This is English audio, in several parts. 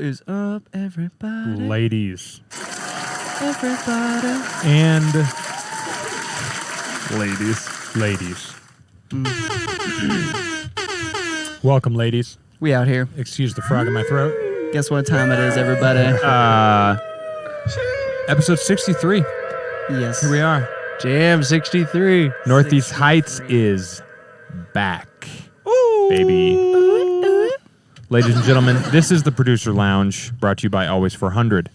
is up, everybody? Ladies. Everybody. And ladies. Welcome, ladies. We out here. Excuse the frog in my throat. Guess what time it is, everybody? Episode 63. Yes. Here we are. Jam 63. Northeast Heights is back. Ooh. Baby. Ladies and gentlemen, this is the Producer Lounge, brought to you by Always 400.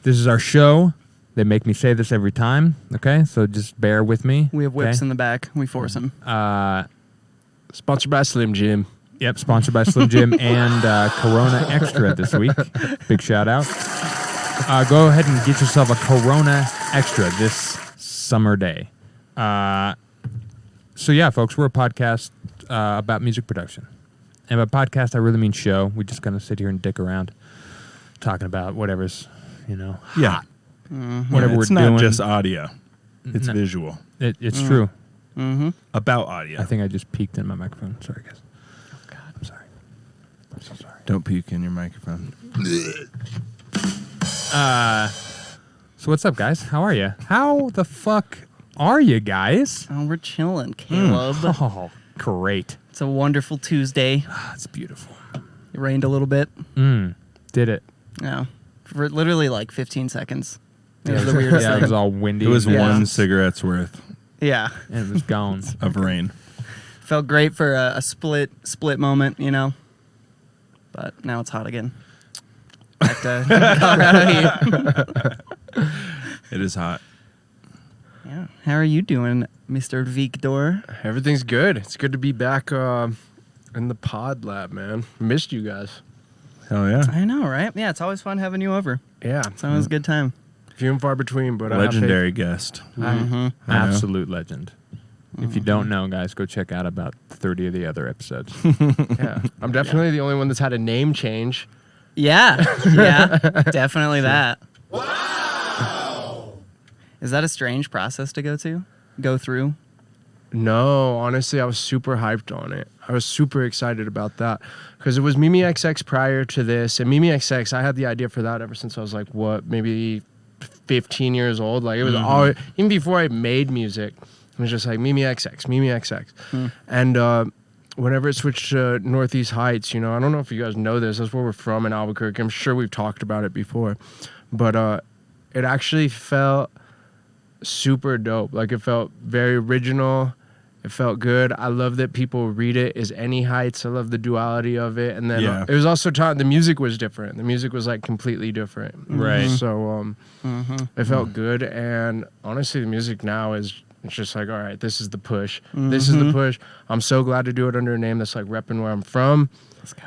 This is our show. They make me say this every time, okay? So just bear with me. We have whips in the back. We force them. Sponsored by Slim Jim. Yep, sponsored by Slim Jim and Corona Extra this week. Big shout out. Go ahead and get yourself a Corona Extra this summer day. So yeah, folks, we're a podcast about music production. And by podcast, I really mean show. We just kind of sit here and dick around talking about whatever's, hot. Yeah. Mm-hmm. Whatever It's we're not doing. just audio. It's visual. It's true. Mm-hmm. About audio. I think I just peeked in my microphone. Sorry, guys. Oh, God. I'm sorry. I'm so sorry. Don't puke in your microphone. So what's up, guys? How are you? How the fuck are you guys? Oh, we're chilling, Caleb. Oh, great. It's a wonderful Tuesday. It's beautiful. It rained a little bit. Did it? Yeah. For literally like 15 seconds. It Yeah, was the weirdest yeah, it thing. was all windy. It was Yeah. one cigarette's worth Yeah. And it was gone. of rain. Felt great for a split moment, But now it's hot again. Back to Colorado heat. It is hot. Yeah. How are you doing, Mr. Victor? Everything's good. It's good to be back in the pod lab, man. Missed you guys. Hell yeah. I know, right? Yeah, it's always fun having you over. Yeah. It's always a good time. Few and far between, but I have faith. Legendary guest. Mm-hmm. Absolute legend. If you don't know, guys, go check out about 30 of the other episodes. Yeah. I'm definitely the only one that's had a name change. Yeah. Yeah. Definitely that. Wow. Is that a strange process to go through? No, honestly, I was super hyped on it. I was super excited about that because it was Mimi XX prior to this. And Mimi XX, I had the idea for that ever since I was like, maybe 15 years old. Like it was always, even before I made music, it was just like Mimi XX, Mimi XX. And whenever it switched to Northeast Heights, I don't know if you guys know this, that's where we're from in Albuquerque. I'm sure we've talked about it before. But it actually felt super dope. Like it felt very original. It felt good. I love that people read it as Any Heights. I love the duality of it. And then it was also the music was different. The music was like completely different. Right. So it felt good. And honestly, the music now it's just like, all right, this is the push. This is the push. I'm so glad to do it under a name that's like repping where I'm from. Let's go.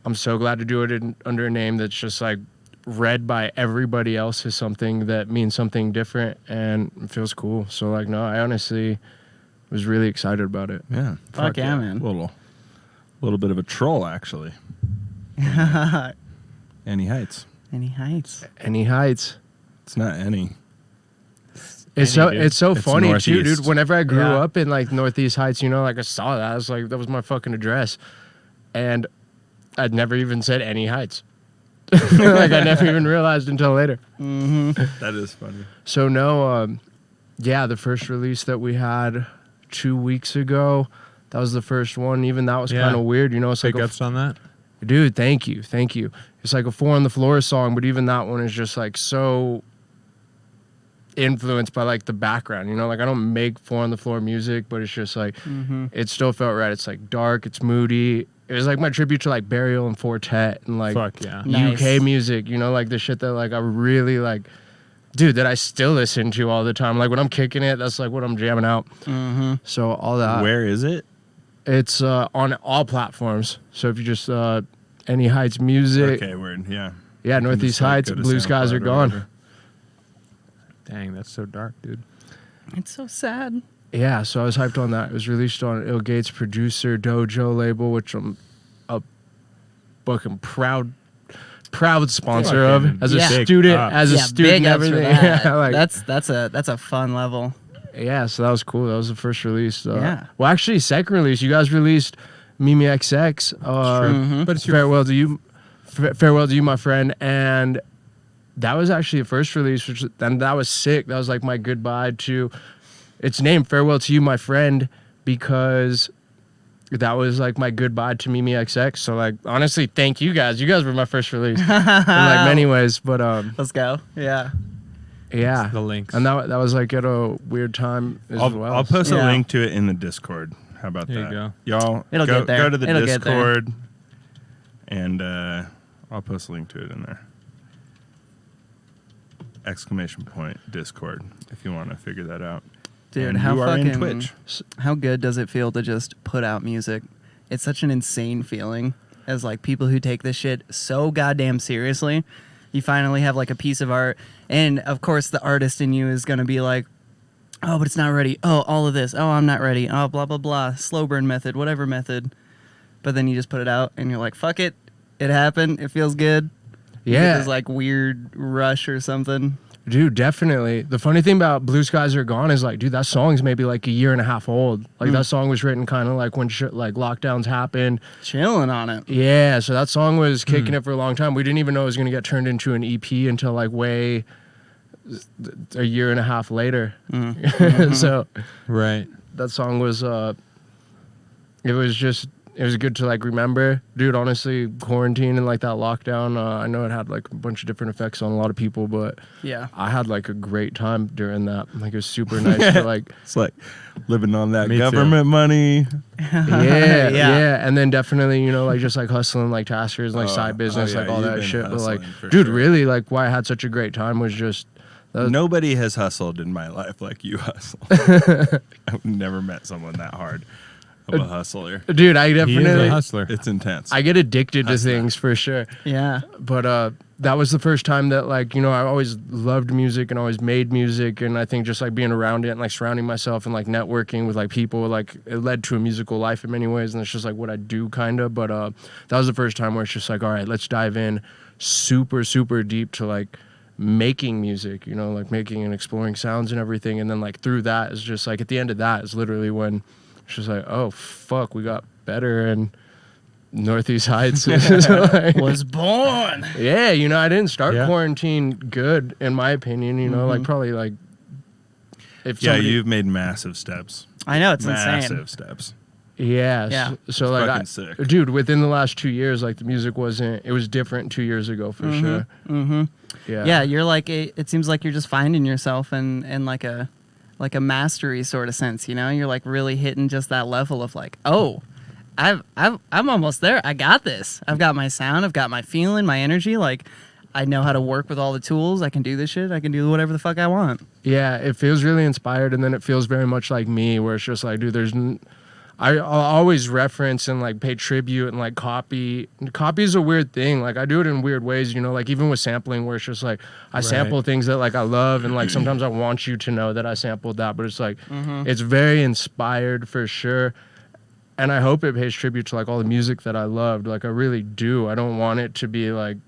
I'm so glad to do it under a name that's just like read by everybody else as something that means something different and it feels cool. So like, no, I honestly was really excited about it. Yeah. Fuck yeah, man. Little bit of a troll, actually. Any Heights. Any Heights. Any Heights. It's not any. It's so It's funny too, Northeast. dude. Whenever I grew Yeah. up in like Northeast Heights, like I saw that. I was like, that was my fucking address. And I'd never even said Any Heights. Like I never even realized until later. That is funny. So no, the first release that we had 2 weeks ago, that was the first one. Even that was kind of weird, It's Big like ups on that. dude, thank you. It's like a 4 on the Floor song, but even that one is just like so influenced by like the background, Like I don't make 4 on the Floor music, but it's just like it still felt right. It's like dark, it's moody. It was like my tribute to like Burial and Fortet and like Fuck yeah. Nice. UK music, like the shit that like I really like, dude, that I still listen to all the time. Like when I'm kicking it, that's like what I'm jamming out. So all that. Where is it? It's on all platforms. So if you just Any Heights music, Okay, word. Yeah. yeah, You can Northeast just, like, Heights, go to Blue Skies SoundCloud Are or Gone. whatever. Dang, that's so dark, dude. It's so sad. Yeah, so I was hyped on that. It was released on Il Gates Producer Dojo label, which I'm a fucking proud sponsor of as a Yeah. student, Big as a student, big ups for everything. that. Yeah, like, that's a fun level. yeah, so that was cool. That was the first release. Yeah. Well, actually, second release. You guys released Mimi XX. But it's your Farewell to You. Farewell to You, My Friend, and that was actually the first release, and that was sick. That was like my goodbye to. It's named Farewell to You, My Friend, because that was like my goodbye to Mimi XX. So like honestly, thank you guys. You guys were my first release in like many ways. But Let's go. Yeah. yeah, The links. and that was like at a weird time as well. I'll post a Yeah. link to it in the Discord. How about There you that? go. Y'all It'll go, get there. go to the It'll get there. Discord, and I'll post a link to it in there. ! Discord if you want to figure that out. Dude, And how you are fucking in Twitch. how good does it feel to just put out music? It's such an insane feeling as like people who take this shit so goddamn seriously. You finally have like a piece of art, and of course the artist in you is gonna be like, oh, but it's not ready. Oh, all of this. Oh, I'm not ready. Oh, blah blah blah. Slow burn method, whatever method. But then you just put it out, and you're like, fuck it, it happened. It feels good. You get Yeah. this like weird rush or something. Dude, definitely. The funny thing about Blue Skies Are Gone is like, dude, that song's maybe like a year and a half old. Like that song was written kind of like when like lockdowns happened. Chilling on it. Yeah, so that song was kicking it for a long time. We didn't even know it was going to get turned into an EP until like way a year and a half later. So Right. that song was it was good to like remember. Dude, honestly, quarantine and like that lockdown, I know it had like a bunch of different effects on a lot of people, but Yeah. I had like a great time during that. Like it was super nice to like It's like living on that Me too. government money. yeah, Yeah. yeah, and then definitely, you know, like just like hustling like taskers, like Oh, side business, oh, yeah, like all you've that been shit. But like, hustling for dude, sure. really, like why I had such a great time was just that was, Nobody has hustled in my life like you hustle. I've never met someone that hard of a hustler. dude. I He is a definitely hustler. It's intense. I get addicted to Hustler. things for sure. Yeah. But that was the first time that like, you know, I always loved music and always made music, and I think just like being around it and like surrounding myself and like networking with like people, like it led to a musical life in many ways, and it's just like what I do kind of. But that was the first time where it's just like, all right, let's dive in super deep to like making music, you know, like making and exploring sounds and everything. And then like through that is just like at the end of that is literally when it's just like, oh fuck, we got better, and Northeast Heights is like, Was born. yeah, you know, I didn't start Yeah. quarantine good, in my opinion, you know, like probably like if yeah, somebody, you've made massive steps. I know, it's Massive insane. steps. yeah, Yeah. so like Fucking sick. dude, within the last 2 years, like the music it was different 2 years ago for sure. Mm-hmm. Yeah. Yeah, you're like it seems like you're just finding yourself in like a mastery sort of sense, you know? You're like really hitting just that level of like, oh, I'm almost there. I got this. I've got my sound, I've got my feeling, my energy, like I know how to work with all the tools. I can do this shit. I can do whatever the fuck I want. Yeah, it feels really inspired, and then it feels very much like me, where it's just like, dude, I'll always reference and like pay tribute and like copy. Copy is a weird thing. Like I do it in weird ways, you know, like even with sampling, where it's just like I sample things that like I love, and like sometimes I want you to know that I sampled that, but it's like it's very inspired for sure. And I hope it pays tribute to like all the music that I loved. Like I really do. I don't want it to be like,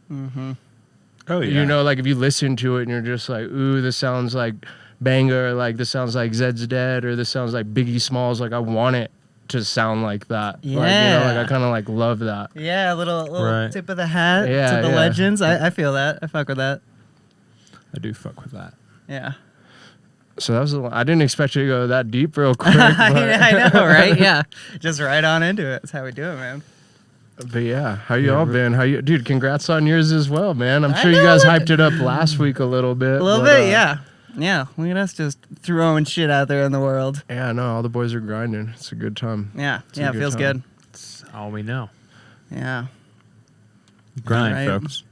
Oh yeah. you know, like if you listen to it and you're just like, ooh, this sounds like Banger, like this sounds like Zed's Dead, or this sounds like Biggie Smalls. Like I want it to sound like that. Like, you know, like Yeah. I kind of like love that. Yeah, a little Right. tip of the hat Yeah, to the yeah. legends. I feel that. I fuck with that. I do fuck with that. Yeah. So that was I didn't expect you to go that deep real quick. I know, right? Yeah. Just right on into it. That's how we do it, man. But yeah, how you all been? Dude, congrats on yours as well, man. I'm I sure you know guys it. hyped it up last week a little bit. A little but, bit, yeah. Yeah. Look at us just throwing shit out there in the world. Yeah, no, all the boys are grinding. It's a good time. Yeah. a Yeah, it good feels time. good. That's all we know. Yeah. Grind, Right. folks.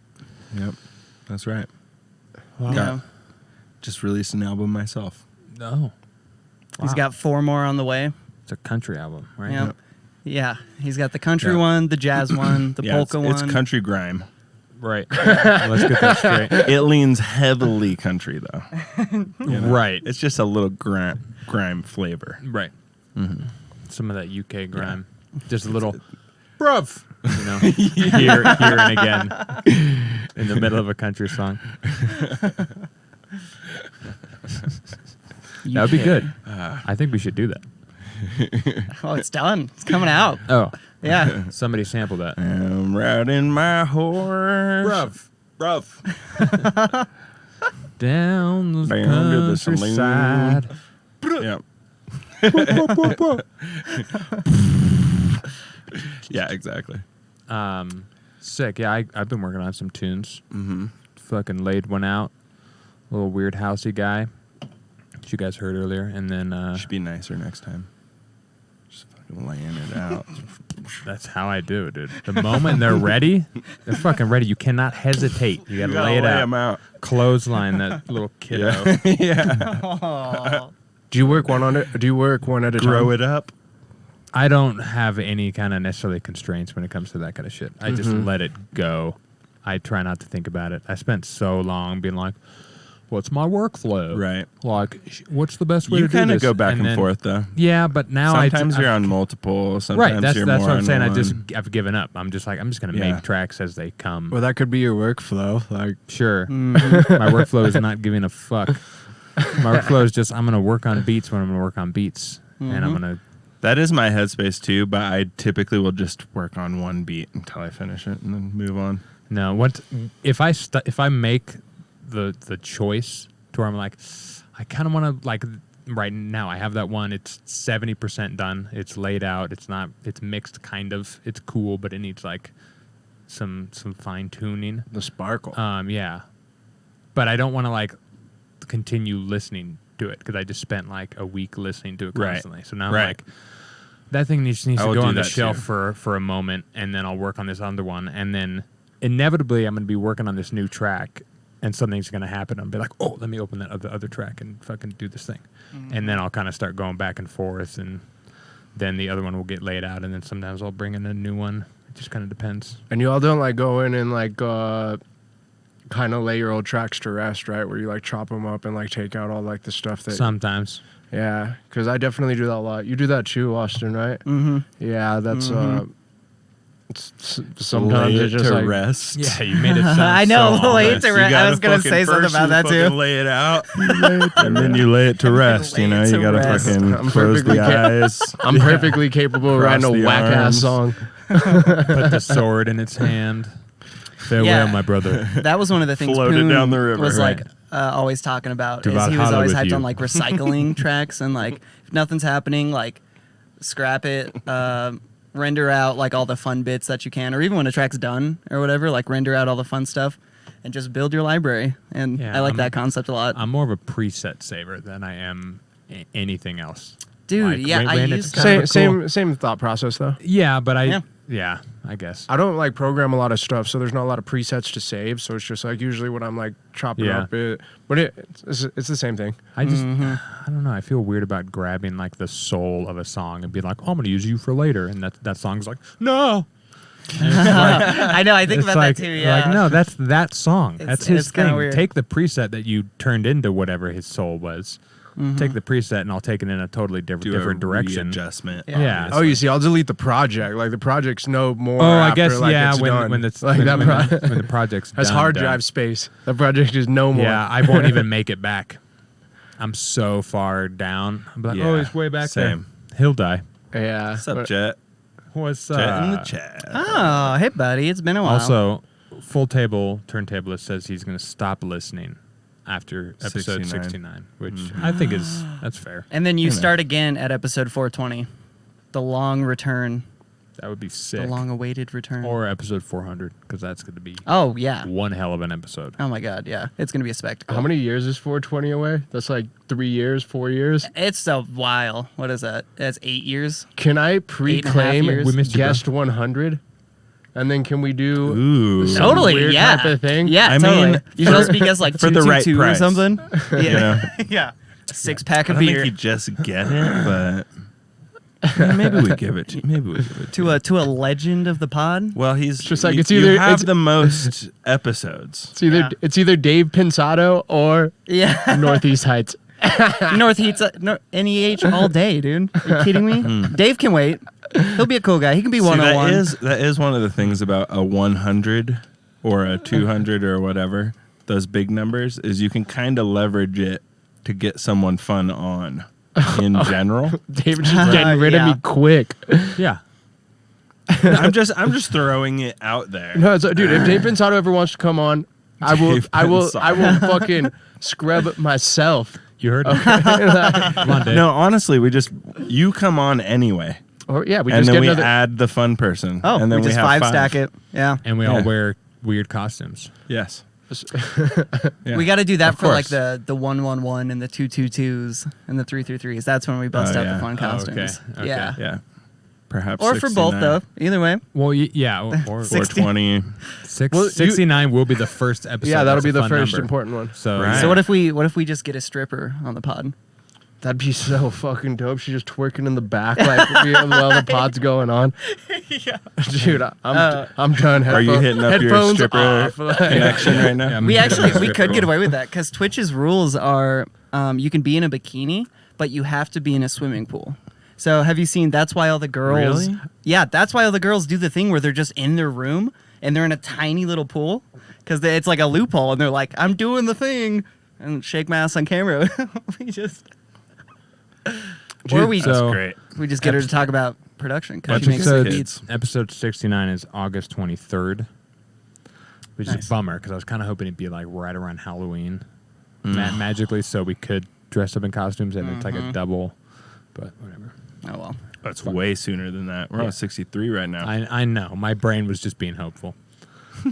Yep. That's right. You Yeah. know, Just released an album myself. No. he's Wow. got 4 more on the way. It's a country album, right? Yeah. Yeah. He's got the country Yeah. one, the jazz one, the Yeah, polka it's one. country grime. Right. Let's get that straight. It leans heavily country though. You know? Right. It's just a little grime flavor. Right. Some of that UK grime. Just a little, bruv. You know, here and again in the middle of a country song. That would be good. I think we should do that. Oh, it's done. It's coming out. Oh, Yeah. somebody sampled that. I'm riding my horse. Rough. Down the Down to the saloon. countryside. Yep. Yeah, exactly. Sick. Yeah, I've been working on some tunes. Mm-hmm. Fucking laid one out. Little weird housey guy, which you guys heard earlier, and then Should be nicer next time. Just fucking laying it out. that's how I do it, dude. The moment they're ready, they're fucking ready. You cannot hesitate. You gotta lay it out. 'em out. Clothesline that little kiddo. Yeah. Yeah. Oh. Do you work one at a time? Grow it up. I don't have any kind of necessarily constraints when it comes to that kind of shit. I just let it go. I try not to think about it. I spent so long being like, what's my workflow? Right. Like, what's the best way You to do kind of this? go back and then- forth, though. Yeah, but now Sometimes you're on multiple. Sometimes right. That's you're what more I'm on saying. one. I've given up. I'm just gonna Yeah. make tracks as they come. Well, that could be your workflow. Like, Sure. My workflow is not giving a fuck. My workflow is just I'm gonna work on beats when I'm gonna work on beats, and I'm gonna. That is my headspace too, but I typically will just work on one beat until I finish it and then move on. No, what if I make the choice to where I'm like, I kind of want to like right now I have that one. It's 70% done. It's laid out. It's mixed kind of. It's cool, but it needs like some fine tuning. the sparkle. Yeah, but I don't want to like continue listening to it because I just spent like a week listening to it Right. constantly. So now I'm Right. like, that thing needs I to will go do on the that shelf too. for a moment, and then I'll work on this other one, and then inevitably I'm going to be working on this new track, and something's going to happen. I'll be like, oh, let me open that other track and fucking do this thing, and then I'll kind of start going back and forth, and then the other one will get laid out, and then sometimes I'll bring in a new one. It just kind of depends. And you all don't like go in and like kind of lay your old tracks to rest, right? Where you like chop them up and like take out all like the stuff that. Sometimes. Yeah, because I definitely do that a lot. You do that too, Austin, right? Mm-hmm. Yeah, that's sometimes Lay it's it just to like rest. Yeah, you made it sound I know. so Lay it honest. to rest. I was gonna say something about that too. Lay it out, and then you lay it to rest. You lay know, it you to gotta rest. fucking I'm close perfectly the eyes. I'm perfectly capable of Cross writing a the whack ass arms. song. Put the sword in its hand. Farewell, Yeah. my brother. That was one of the things Floated Poon down the river. was Right. like always talking about. To Is he was Valhalla always with hyped you. on like recycling tracks and like if nothing's happening, like scrap it, render out like all the fun bits that you can, or even when a track's done or whatever, like render out all the fun stuff and just build your library. And Yeah, I like I'm- that concept a lot. I'm more of a preset saver than I am anything else. Dude, like, yeah, I when it's used kind to. of Same thought process though. Yeah, but Yeah. yeah, I guess. I don't like program a lot of stuff, so there's not a lot of presets to save. So it's just like usually when I'm like chopping Yeah. up it, but it's the same thing. I just, I don't know. I feel weird about grabbing like the soul of a song and being like, oh, I'm going to use you for later. And that song's like, no. And it's like, I know. I think it's about like, that too. Yeah. Like, no, that's that song. It's- That's his it's kinda thing. weird. Take the preset that you turned into whatever his soul was. Take the preset and I'll take it in a totally Do different a direction. readjustment. Yeah. Oh, you see, I'll delete the project. Like the project's no more. Oh, I after, guess like, yeah. it's done. When it's like when, that when the project's that's done, hard done. drive space. That project is no more. Yeah, I won't even make it back. I'm so far down. I'm like, oh, Yeah, it's way back same. there. He'll die. Yeah. What's up, But- Jet? What's Jet in the chat. Oh, hey, buddy. It's been a while. Also, Full Table Turntablist says he's going to stop listening after episode 69. 69, which I think that's fair. and then you know. start again at episode 420, the long return, That would be sick. the long-awaited return. Or episode 400, because that's going to be Oh yeah. one hell of an episode. Oh my God. Yeah. It's gonna be a spectacle. How many years is 420 away? That's like 3 years, 4 years. It's a while. What is that? That's 8 years. Can I 8.5 pre-claim years. We missed you, bro. guest 100? And then can we do Ooh. some Totally. weird Yeah. type of thing? Yeah. I totally. mean, you should also be guessed like for the right 222 or price. something. Yeah. You know? Yeah. A 6-pack I of don't beer think you just get it, but yeah, maybe we give it. Maybe we give it to a legend of the pod. Well, he's just like you, it's either- you have it's- the most episodes. It's either Dave Pensado or Yeah. Northeast Heights. North Heats, NEH all day, dude. Are you kidding me? Dave can wait. He'll be a cool guy. He can be See, 101. that is one of the things about a 100 or a 200 or whatever. Those big numbers is you can kind of leverage it to get someone fun on. in general. David's just getting rid of Yeah. me quick. Yeah. I'm just throwing it out there. No, it's, dude. If Dave Pensado ever wants to come on, I will fucking scrub myself. You heard me. Come on, Dave. No, honestly, you come on anyway, Or yeah, we and just then get we another. add the fun person. Oh, and then we just have five stack it. Yeah. And we all Yeah. wear weird costumes. Yes. Yeah. We got to do that Of for like course. the 111 and the 222s and the 333s. That's when we bust Oh, out yeah. the fun Oh, okay. costumes. Okay. Yeah. Yeah. Perhaps. Or for both 69, though. Either way. Well, yeah. Or 420. Well, you- 69 will be the first episode. Yeah, that'll That's be a the fun first number. important one. So, Right. So what if we just get a stripper on the pod? That'd be so fucking dope. She's just twerking in the back like while the pod's going on. Yeah. Dude, I'm done. Are you hitting up your headphones stripper off. connection right now? Yeah, We actually we could Stripper get one. away with that because Twitch's rules are you can be in a bikini, but you have to be in a swimming pool. So have you seen? That's why all the girls. Really? Yeah, that's why all the girls do the thing where they're just in their room and they're in a tiny little pool because it's like a loophole and they're like, "I'm doing the thing," and shake my ass on camera. we just. Or we That's So- great. we just get her to talk about production because she makes Episode, the beats. episode 69 is August 23rd, which is Nice. a bummer because I was kind of hoping it'd be like right around Halloween magically, so we could dress up in costumes and it's like a double, but whatever. Oh well. That's way sooner than that. We're Yeah. on 63 right now. I know. My brain was just being hopeful.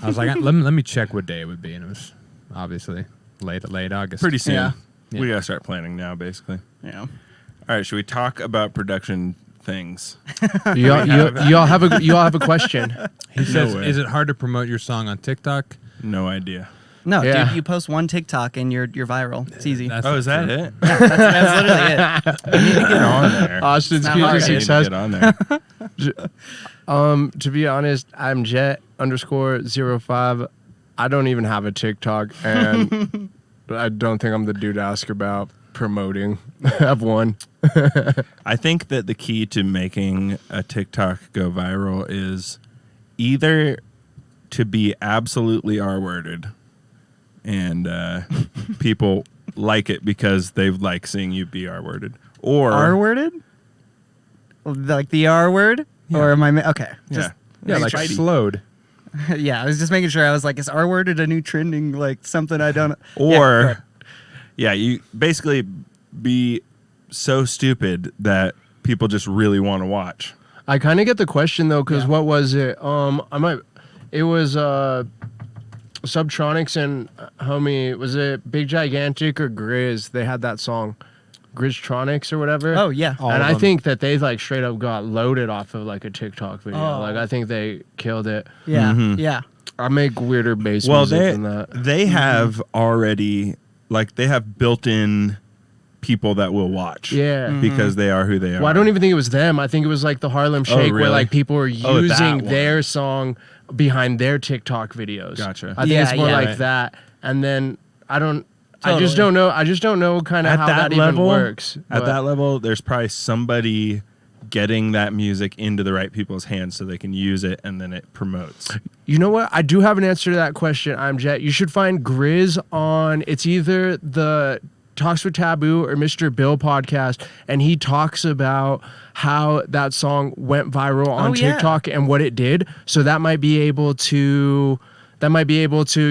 I was like, let me check what day it would be, and it was obviously late August. Pretty soon. Yeah. We gotta start planning now, basically. Yeah. All right, should we talk about production things? You all have a question. He says, way. "Is it hard to promote your song on TikTok?" No idea. No, Yeah. dude, you post one TikTok and you're viral. It's easy. That's Oh, is that true. it? That's literally it. I need to get on there. Austin's not cute hard, as he I need to says. get on there. To be honest, I'm Jet_05. I don't even have a TikTok, and I don't think I'm the dude to ask about promoting. I have one. I think that the key to making a TikTok go viral is either to be absolutely R-worded and people like it because they like seeing you be R-worded, or R-worded? Like the R word? Yeah. Or am I... Okay. Just, Yeah, like Spidey. slowed. yeah, I was just making sure. I was like, is R-worded a new trending, like something I don't... or yeah, you basically be so stupid that people just really want to watch. I kind of get the question though, because Yeah. what was it? It was Subtronics and homie. Was it Big Gigantic or Grizz? They had that song, Grizztronics or whatever. Oh, yeah. All and of I them. think that they like straight up got loaded off of like a TikTok video. Oh. Like I think they killed it. Yeah, Mhm. yeah. I make weirder bass Well, music than that. they have already, like, they have built-in people that will watch. Yeah. Mm-hmm. Because they are who they are. Well, I don't even think it was them. I think it was like the Harlem Shake, where really? like people were Oh, that using one. their song behind their TikTok videos. Gotcha. I think Yeah, it's more yeah. like Right. that. And then I just Totally. don't know. I just don't know kind of At how that that level, even works. At but- that level, there's probably somebody getting that music into the right people's hands so they can use it and then it promotes. You know what? I do have an answer to that question. I'm Jet. You should find Grizz on. It's either the Talks with Taboo or Mr. Bill podcast, and he talks about how that song went viral on Oh, yeah. TikTok and what it did. So that might be able to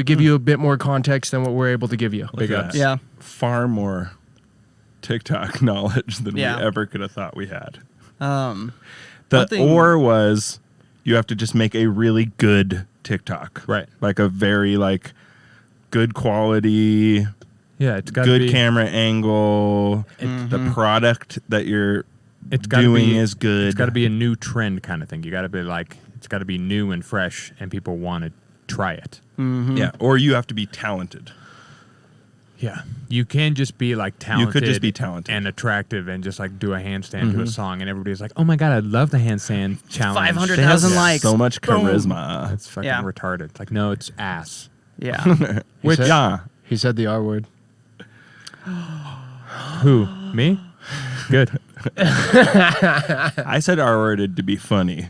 give you a bit more context than what we're able to give you. Look Big at ups. that. Yeah. Far more TikTok knowledge than Yeah. we ever could have thought we had. One The thing- or was you have to just make a really good TikTok. Right. Like a very like good quality, Yeah, it's got good be, camera angle. The product that you're It's gotta doing be, is good. It's got to be a new trend kind of thing. You got to be like, it's got to be new and fresh, and people want to try it. Yeah. Or you have to be talented. Yeah, you can just be like talented. just be talented. and attractive, and just like do a handstand to a song, and everybody's like, "Oh my god, I love the handstand challenge." 500,000 They have likes. So much Boom. charisma. That's fucking Yeah. retarded. It's like, no, it's ass. Yeah. Which said- yeah. He said the R word. Who? Me? Good. I said R-worded to be funny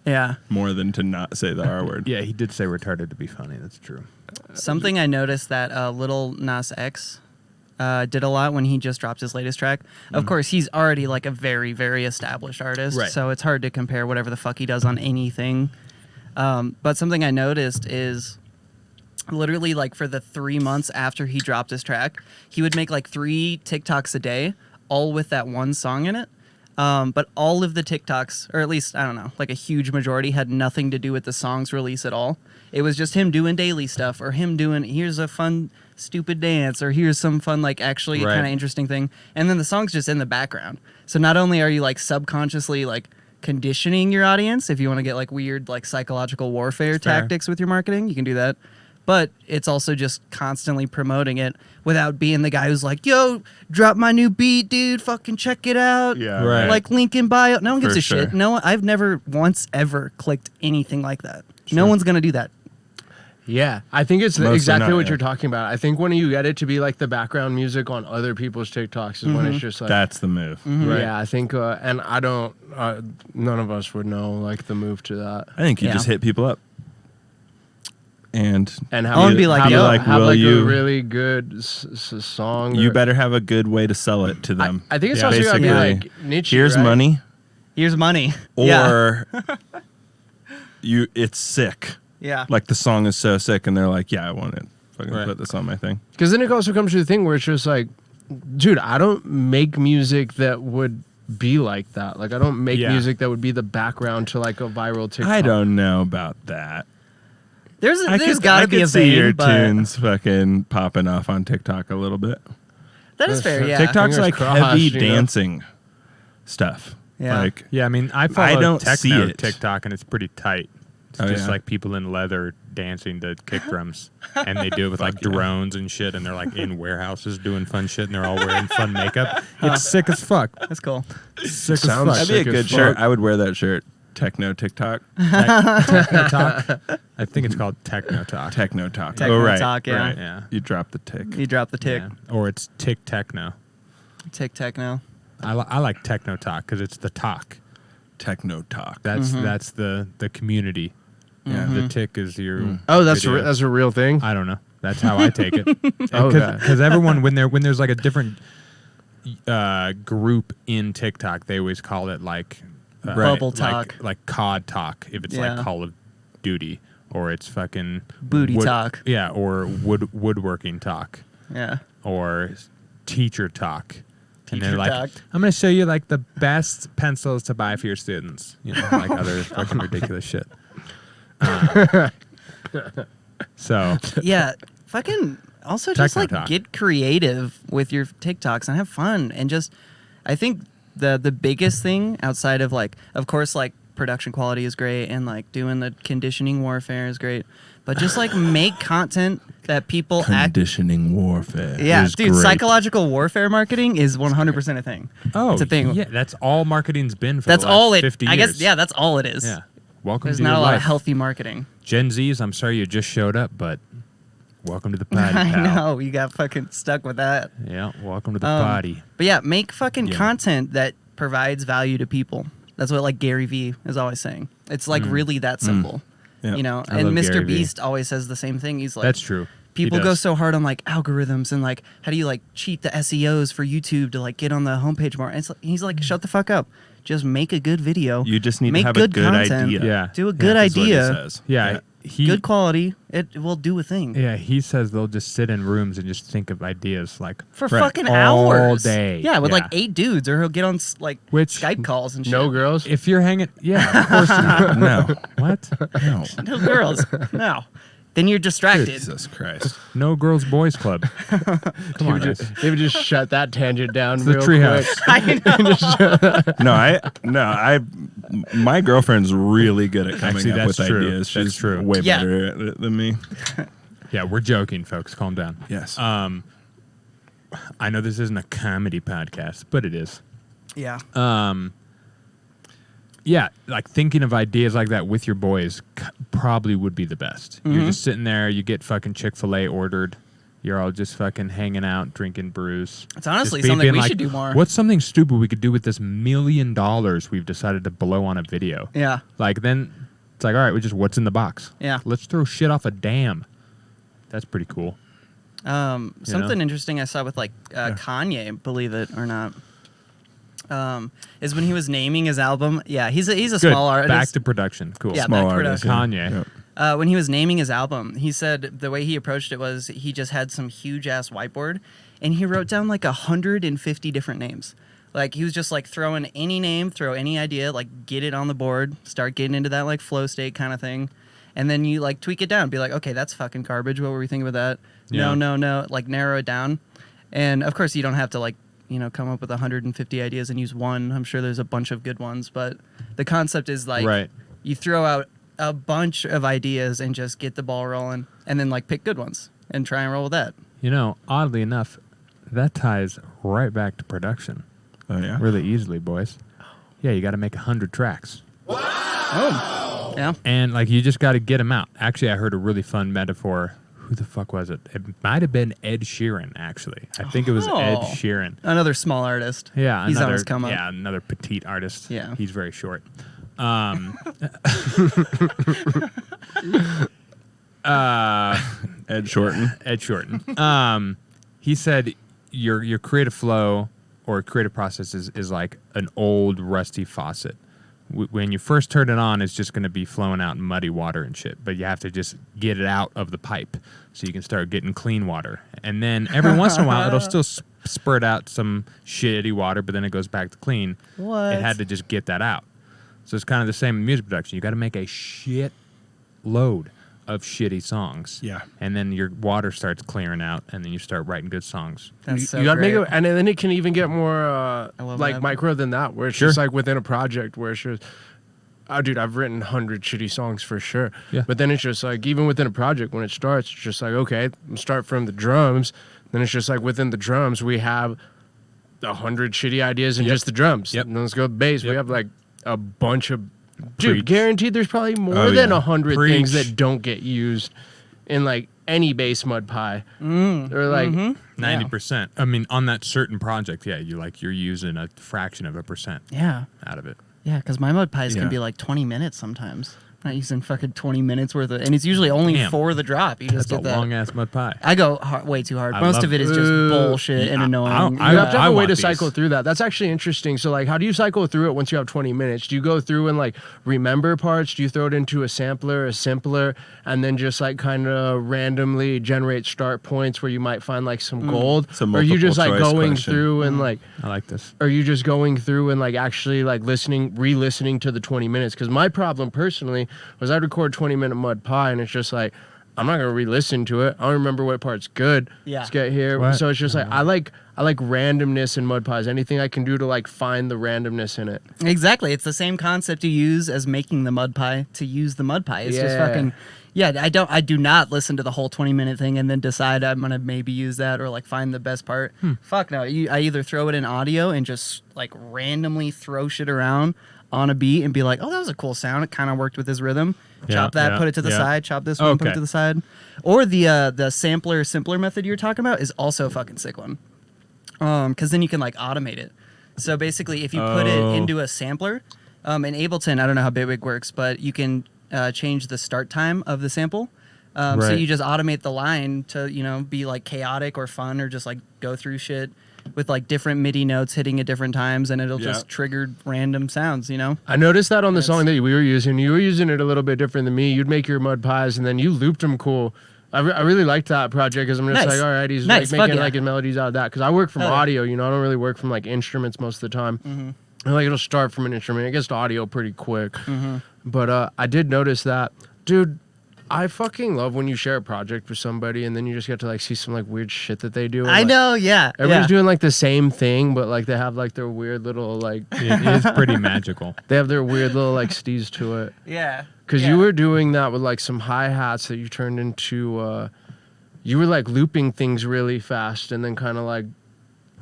Yeah. more than to not say the R word. Yeah, he did say retarded to be funny. That's true. Something I noticed that Little Nas X did a lot when he just dropped his latest track. Of course, he's already like a very, very established artist, Right. so it's hard to compare whatever the fuck he does on anything. But something I noticed is literally like for the 3 months after he dropped his track, he would make like 3 TikToks a day, all with that one song in it. But all of the TikToks, or at least, I don't know, like a huge majority had nothing to do with the song's release at all. It was just him doing daily stuff, or him doing, here's a fun, stupid dance, or here's some fun, like actually Right. kind of interesting thing. And then the song's just in the background. So not only are you like subconsciously like conditioning your audience, if you want to get like weird, like psychological warfare Fair. tactics with your marketing, you can do that. But it's also just constantly promoting it without being the guy who's like, yo, drop my new beat, dude. Fucking check it out. Yeah, Right. Like link in bio. No one gives For a shit. sure. No, I've never once ever clicked anything like that. No Sure. one's going to do that. Yeah, I think it's Mostly exactly not, what yeah. you're talking about. I think when you get it to be like the background music on other people's TikToks is when it's just like, That's the move. Right. yeah, I think, and I don't, none of us would know like the move to that. I think you Yeah. just hit people up. And And I wanna be like, have, yo, have will like you- a really good song. you or- better have a good way to sell it to them. I think it's Yeah. also gotta be Basically, like niche. Here's right? money, Here's money. Yeah. or it's sick. Yeah. Like the song is so sick, and they're like, "Yeah, I want it. Fucking Right. put this on my thing." Because then it also comes to the thing where it's just like, dude, I don't make music that would be like that. Like, I don't make Yeah. music that would be the background to like a viral TikTok. I don't know about that. There's I got to be a could see your vein, but tunes fucking popping off on TikTok a little bit. that is fair. Yeah. TikTok's Fingers like crossed, heavy you know? dancing stuff. Yeah. Like, Yeah, I mean, I follow don't see techno it. TikTok, and it's pretty tight. It's Oh, just yeah? like people in leather dancing to kick drums, and they do it with like Fuck yeah. drones and shit, and they're like in warehouses doing fun shit, and they're all wearing fun makeup. It's sick as fuck. That's cool. Sick as Sounds fuck. that'd be a sick as good fuck. shirt. I would wear that shirt. Techno TikTok. Techno Talk. I think it's called Techno Talk. Techno Talk. Techno oh, right. Talk, yeah. Right. Yeah. You drop the tick. You drop the tick. Yeah. Or it's Tick Techno. Tick techno. I like Techno Talk because it's the talk. Techno Talk. That's the community. Yeah. The tick is your. Oh, that's video. that's a real thing. I don't know. That's how I take it. Okay. Because everyone, when there's like a different group in TikTok, they always call it like Bubble like- talk. like COD talk. If it's Yeah. like Call of Duty, or it's fucking Booty talk. Yeah, or woodworking talk, Yeah. or teacher talk. And Teacher they're like, talk. I'm gonna show you like the best pencils to buy for your students. You know, like other fucking ridiculous shit. So Yeah. Fucking also just Techno like talk. get creative with your TikToks and have fun, and just I think the biggest thing outside of like, of course, like production quality is great, and like doing the conditioning warfare is great, but just like make content that people act. Conditioning warfare. Yeah, is dude, great. psychological warfare marketing is 100% a thing. oh, It's a thing. Yeah, that's all marketing's been for That's the last all it. 50 years. I guess. Yeah, that's all it is. Yeah. Welcome There's to not your a lot life. of healthy marketing. Gen Zs, I'm sorry you just showed up, but welcome to the party, I pal. know you got fucking stuck with that. Yeah, welcome to the Um, party. But yeah, make fucking Yeah. content that provides value to people. That's what like Gary Vee is always saying. It's like really that simple. Yeah. You know, I and love Mr. Gary Vee. Beast always says the same thing. He's like, That's true. He People go does. so hard on like algorithms and like how do you like cheat the SEOs for YouTube to like get on the homepage more. And it's like, he's like, shut the fuck up. Just make a good video. You just need make to have good a good content. idea. Yeah. Do a good Is what he idea. says. Yeah, he Good quality. It will do a thing. Yeah, he says they'll just sit in rooms and just think of ideas like For Right. fucking All hours. day. Yeah, with like Yeah. 8 dudes, or he'll get on like Which- Skype calls and shit. No girls. if you're hanging. Yeah, of course not. No. What? No. No girls. No. Then you're distracted. Jesus Christ. No girls boys club. Come on, guys. They would just shut that tangent down It's the real treehouse. quick. No, my girlfriend's really good at coming Actually, up that's with true. ideas. That's She's true. way Yeah. better at it than me. Yeah, we're joking, folks. Calm down. Yes. I know this isn't a comedy podcast, but it is. Yeah. Yeah, like thinking of ideas like that with your boys probably would be the best. You're just sitting there, you get fucking Chick-fil-A ordered. You're all just fucking hanging out, drinking brews. It's honestly Just something being we like, should do more. What's something stupid we could do with this $1 million we've decided to blow on a video? Yeah. Like then it's like, all right, we just what's in the box? Yeah. Let's throw shit off a dam. That's pretty cool. Something interesting I saw with like Kanye, believe it or not, is when he was naming his album. Yeah, he's a Good. small artist. Back to production. Cool. Yeah, Small back to artist. production. Kanye. Yep. When he was naming his album, he said the way he approached it was he just had some huge ass whiteboard, and he wrote down like 150 different names. Like he was just like throwing any name, throw any idea, like get it on the board, start getting into that like flow state kind of thing, and then you like tweak it down, be like, okay, that's fucking garbage. What were we thinking about that? Yeah. No, like narrow it down, and of course you don't have to like come up with 150 ideas and use one. I'm sure there's a bunch of good ones, but the concept is like you throw out a bunch of ideas and just get the ball rolling, and then like pick good ones and try and roll with that. Oddly enough, that ties right back to production. Oh yeah. Really easily, boys. Yeah, you got to make 100 tracks. Oh, yeah. And like you just got to get them out. Actually, I heard a really fun metaphor. Who the fuck was it? It might have been Ed Sheeren, actually. I think it was Ed Sheeren. Another small artest. Yeah, he's on his come up. Yeah, another petite artist. Yeah. He's very short. Ed Shorten. Ed Shorten. He said your creative flow or creative process is like an old rusty faucet. When you first turn it on, it's just going to be flowing out in muddy water and shit. But you have to just get it out of the pipe so you can start getting clean water. And then every once in a while, it'll still spurt out some shitty water, but then it goes back to clean. What? It had to just get that out. So it's kind of the same in music production. You got to make a shit load of shitty songs. Yeah. And then your water starts clearing out, and then you start writing good songs. That's so you gotta great. make it, and then it can even get more love like that. micro than that, where it's Sure. just like within a project where it's just, oh, dude, I've written 100 shitty songs for sure. Yeah. But then it's just like even within a project when it starts, it's just like okay, start from the drums. Then it's just like within the drums we have 100 shitty ideas in just the drums. Yep. And then let's go to bass. We Yep. have like a bunch of Preach. dude. Guaranteed, there's probably more Oh, than yeah. 100 things Preach. that don't get used in like any bass mud pie. Or like. 90%. I mean, on that certain project, yeah, you're using a fraction of a percent Yeah, out of it. yeah, because my mud pies Yeah. can be like 20 minutes sometimes. I'm not using fucking 20 minutes worth of, and it's usually only Damn. for the drop. You just That's a get that. long ass mud pie. I go way too hard. I Most love of it is just it. bullshit and Yeah, annoying. I- You have to have a way want to these. cycle through that. That's actually interesting. So, like, how do you cycle through it once you have 20 minutes? Do you go through and, like, remember parts? Do you throw it into a sampler, a simpler, and then just, like, kind of randomly generate start points where you might find, like, some gold? It's a Or are you just, like, multiple choice going question. through and, like, I like this. are you just going through and, like, actually, like, re-listening to the 20 minutes? Because my problem, personally, was I'd record 20-minute mud pie, and it's just, like, I'm not gonna re-listen to it. I don't remember what part's good. Yeah. Let's get here. What? So it's just like I like randomness in mud pies. Anything I can do to like find the randomness in it. Exactly. It's the same concept you use as making the mud pie to use the mud pie. It's just Yeah. fucking. Yeah, I do not listen to the whole 20-minute thing and then decide I'm gonna maybe use that or like find the best part. Fuck no. I either throw it in audio and just like randomly throw shit around on a beat and be like, oh, that was a cool sound. It kind of worked with his rhythm. Yeah, Chop that, yeah, put it to the yeah. side. Chop this one, put it Okay. to the side. Or the sampler simpler method you're talking about is also a fucking sick one. Because then you can like automate it. So basically, if you put it Oh. into a sampler, in Ableton, I don't know how Bitwig works, but you can change the start time of the sample. So Right. you just automate the line to be like chaotic or fun or just like go through shit with like different MIDI notes hitting at different times, and it'll Yeah. just trigger random sounds. I noticed that on the That's- song that we were using. You were using it a little bit different than me. You'd make your mud pies and then you looped them cool. I really liked that project because I'm just Nice. like, all right, he's Nice, like fuck making yeah. like melodies out of that. Because I work from Hell yeah. audio, I don't really work from like instruments most of the time. Mm-hmm. And, like it'll start from an instrument. It gets to audio pretty quick. But I did notice that, dude. I fucking love when you share a project with somebody and then you just get to like see some like weird shit that they do. and, I like, know, yeah. Everybody's yeah. doing like the same thing, but like they have like their weird little like It is pretty magical. they have their weird little like steez to it. Yeah. Because yeah. you were doing that with like some hi-hats that you turned into, you were like looping things really fast and then kind of like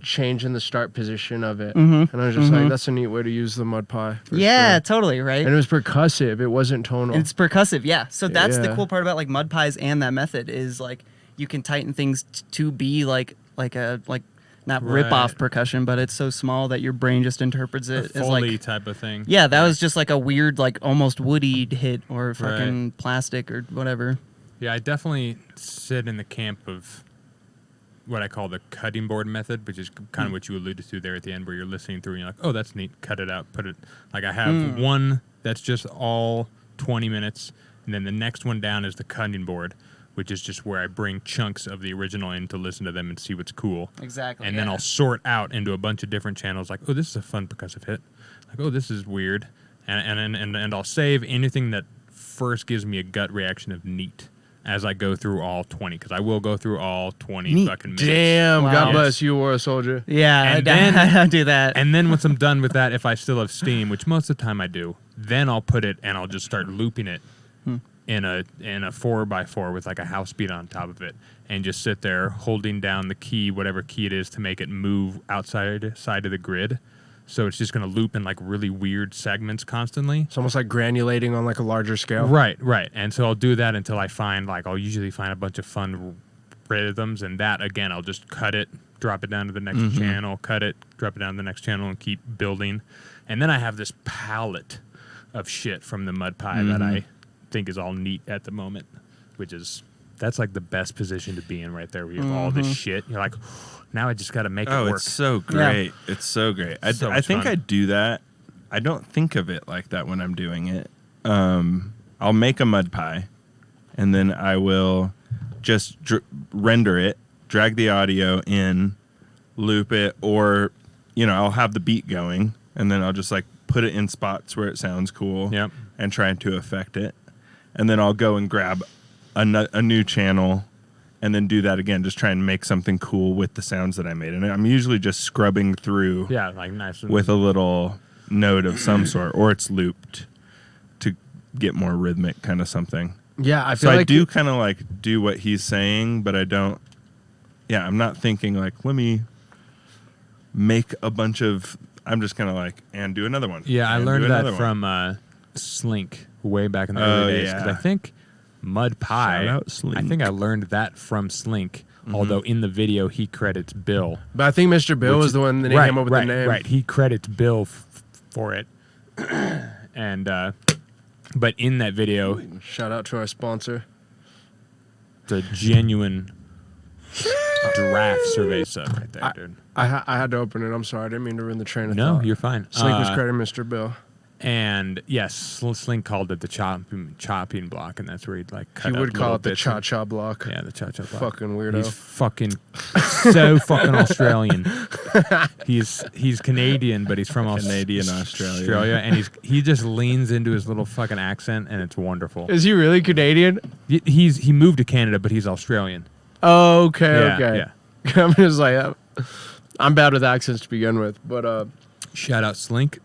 changing the start position of it. Mhm. And I was just like, Mhm. that's a neat way to use the mud pie. for Yeah, sure. totally, right? And it was percussive. It wasn't tonal. And it's percussive, yeah. So that's the Yeah. cool part about like mud pies and that method is like you can tighten things to be like not rip off Right. percussion, but it's so small that your brain just interprets A it as Foley like type of thing. yeah, that was just like a weird like almost woody hit or fucking plastic or whatever. Yeah, I definitely sit in the camp of what I call the cutting board method, which is kind of what you alluded to there at the end, where you're listening through and you're like, oh, that's neat. Cut it out. Put it. Like I have one that's just all 20 minutes, and then the next one down is the cutting board, which is just where I bring chunks of the original in to listen to them and see what's cool. Exactly. And then I'll sort out into a bunch of different channels. Like, oh, this is a fun percussive hit. Like, oh, this is weird. And I'll save anything that first gives me a gut reaction of neat as I go through all 20, because I will go through all 20 Neat. fucking minutes. Damn, Wow. God bless you, War Soldier. Yeah, And I don't do that. And then once I'm done with that, if I still have steam, which most of the time I do, then I'll put it and I'll just start looping it in a 4x4 with like a house beat on top of it, and just sit there holding down the key, whatever key it is, to make it move side of the grid. So it's just going to loop in like really weird segments constantly. It's almost like granulating on like a larger scale. Right. And so I'll do that until I find, like, I'll usually find a bunch of fun rhythms, and that, again, I'll just cut it, drop it down to the next channel, cut it, drop it down to the next channel, and keep building. And then I have this palette of shit from the Mud Pie that I think is all neat at the moment, which is, that's like the best position to be in right there, where you have all this shit. You're like, now I just got to make it work. Oh, it's so great. Yeah. It's so great. I think fun. I do that. I don't think of it like that when I'm doing it. I'll make a Mud Pie, and then I will just render it, drag the audio in, loop it, or, I'll have the beat going, and then I'll just like put it in spots where it sounds cool and try to affect it. And then I'll go and grab a new channel and then do that again, just try and make something cool with the sounds that I made. And I'm usually just scrubbing through like nice with a little note of some sort, or it's looped to get more rhythmic kind of something. Yeah, I feel like I do kind of like do what he's saying, but I don't, I'm not thinking like, let me make a bunch of, I'm just kind of like, and do another one. Yeah, I and learned do that another one. from Slink way back in the early days, because I think Mud Pie, Shout out Slink. I think I learned that from Slink, although in the video he credits Bill. But I think Mr. Bill was the one that came up with the name. Right, he credits Bill for it. And but in that video, Shout out to our sponsor. the genuine giraffe survey sub right there, dude. I had to open it. I'm sorry. I didn't mean to ruin the train of No, thought. you're fine. Slink was crediting Mr. Bill. And yes, Slink called it the chopping block, and that's where he'd like cut He up would call little it the bits cha-cha block. Yeah, the cha-cha block. Fucking weirdo. He's fucking so fucking Australian. He's Canadian, but he's from Canadian Australia. and he just leans into his little fucking accent, and it's wonderful. Is he really Canadian? He moved to Canada, but he's Australian. Oh, okay, Yeah, okay. yeah. I'm just like, I'm bad with accents to begin with, but Shout out Slink.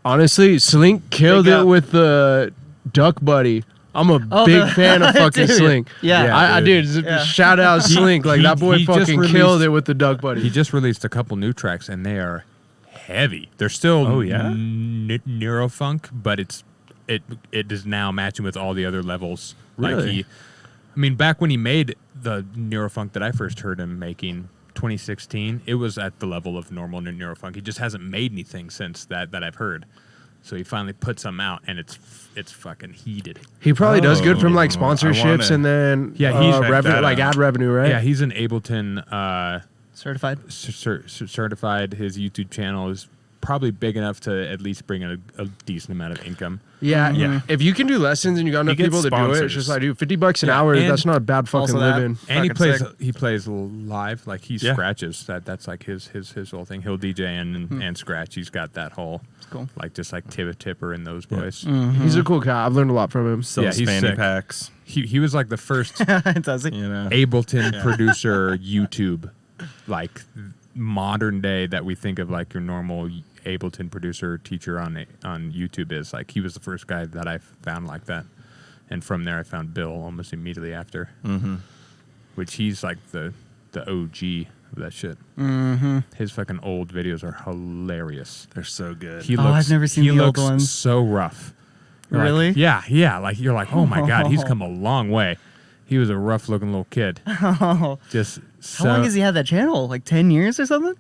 honestly, Slink killed Big it up. with the Duck Buddy. I'm a big fan of fucking Dude. Slink. Yeah. Dude, shout out Slink. Like, that boy he just fucking released- killed it with the Duck Buddy. He just released a couple new tracks, and they are heavy. They're still neurofunk, but it is now matching with all the other levels. Really? Like back when he made the neurofunk that I first heard him making, 2016, it was at the level of normal neurofunk. He just hasn't made anything since that I've heard. So he finally put some out, and it's fucking heated. He probably does good from like I sponsorships wanna- and then Yeah, he's- Check that like out. ad revenue, right? Yeah, he's an Ableton Certified. certified. His YouTube channel is probably big enough to at least bring in a decent amount of income. Yeah, Yeah. If you can do lessons and you got enough gets people to do it, sponsors. it's just like, dude, $50 an Yeah, hour. and That's not a bad fucking also that. living. And Fucking he sick. plays live, like he Yeah. scratches. That's like his whole thing. He'll DJ and scratch. He's got that whole Cool. like just like Tipper and those boys. He's a cool guy. I've learned a lot from him. Sells he's fanny sick. packs. He was like the first Does he? Ableton producer YouTube, like modern day that we think of like your normal Ableton producer teacher on YouTube is. Like he was the first guy that I found like that, and from there I found Bill almost immediately after, which he's like the OG of that shit. His fucking old videos are hilarious. They're so good. He Oh, looks, I've never seen he the old looks ones. so rough. You're like, Really? yeah. Like you're like, oh my god, he's come a long way. He was a rough looking little kid. Oh. Just How long has he had that channel? Like 10 years or something?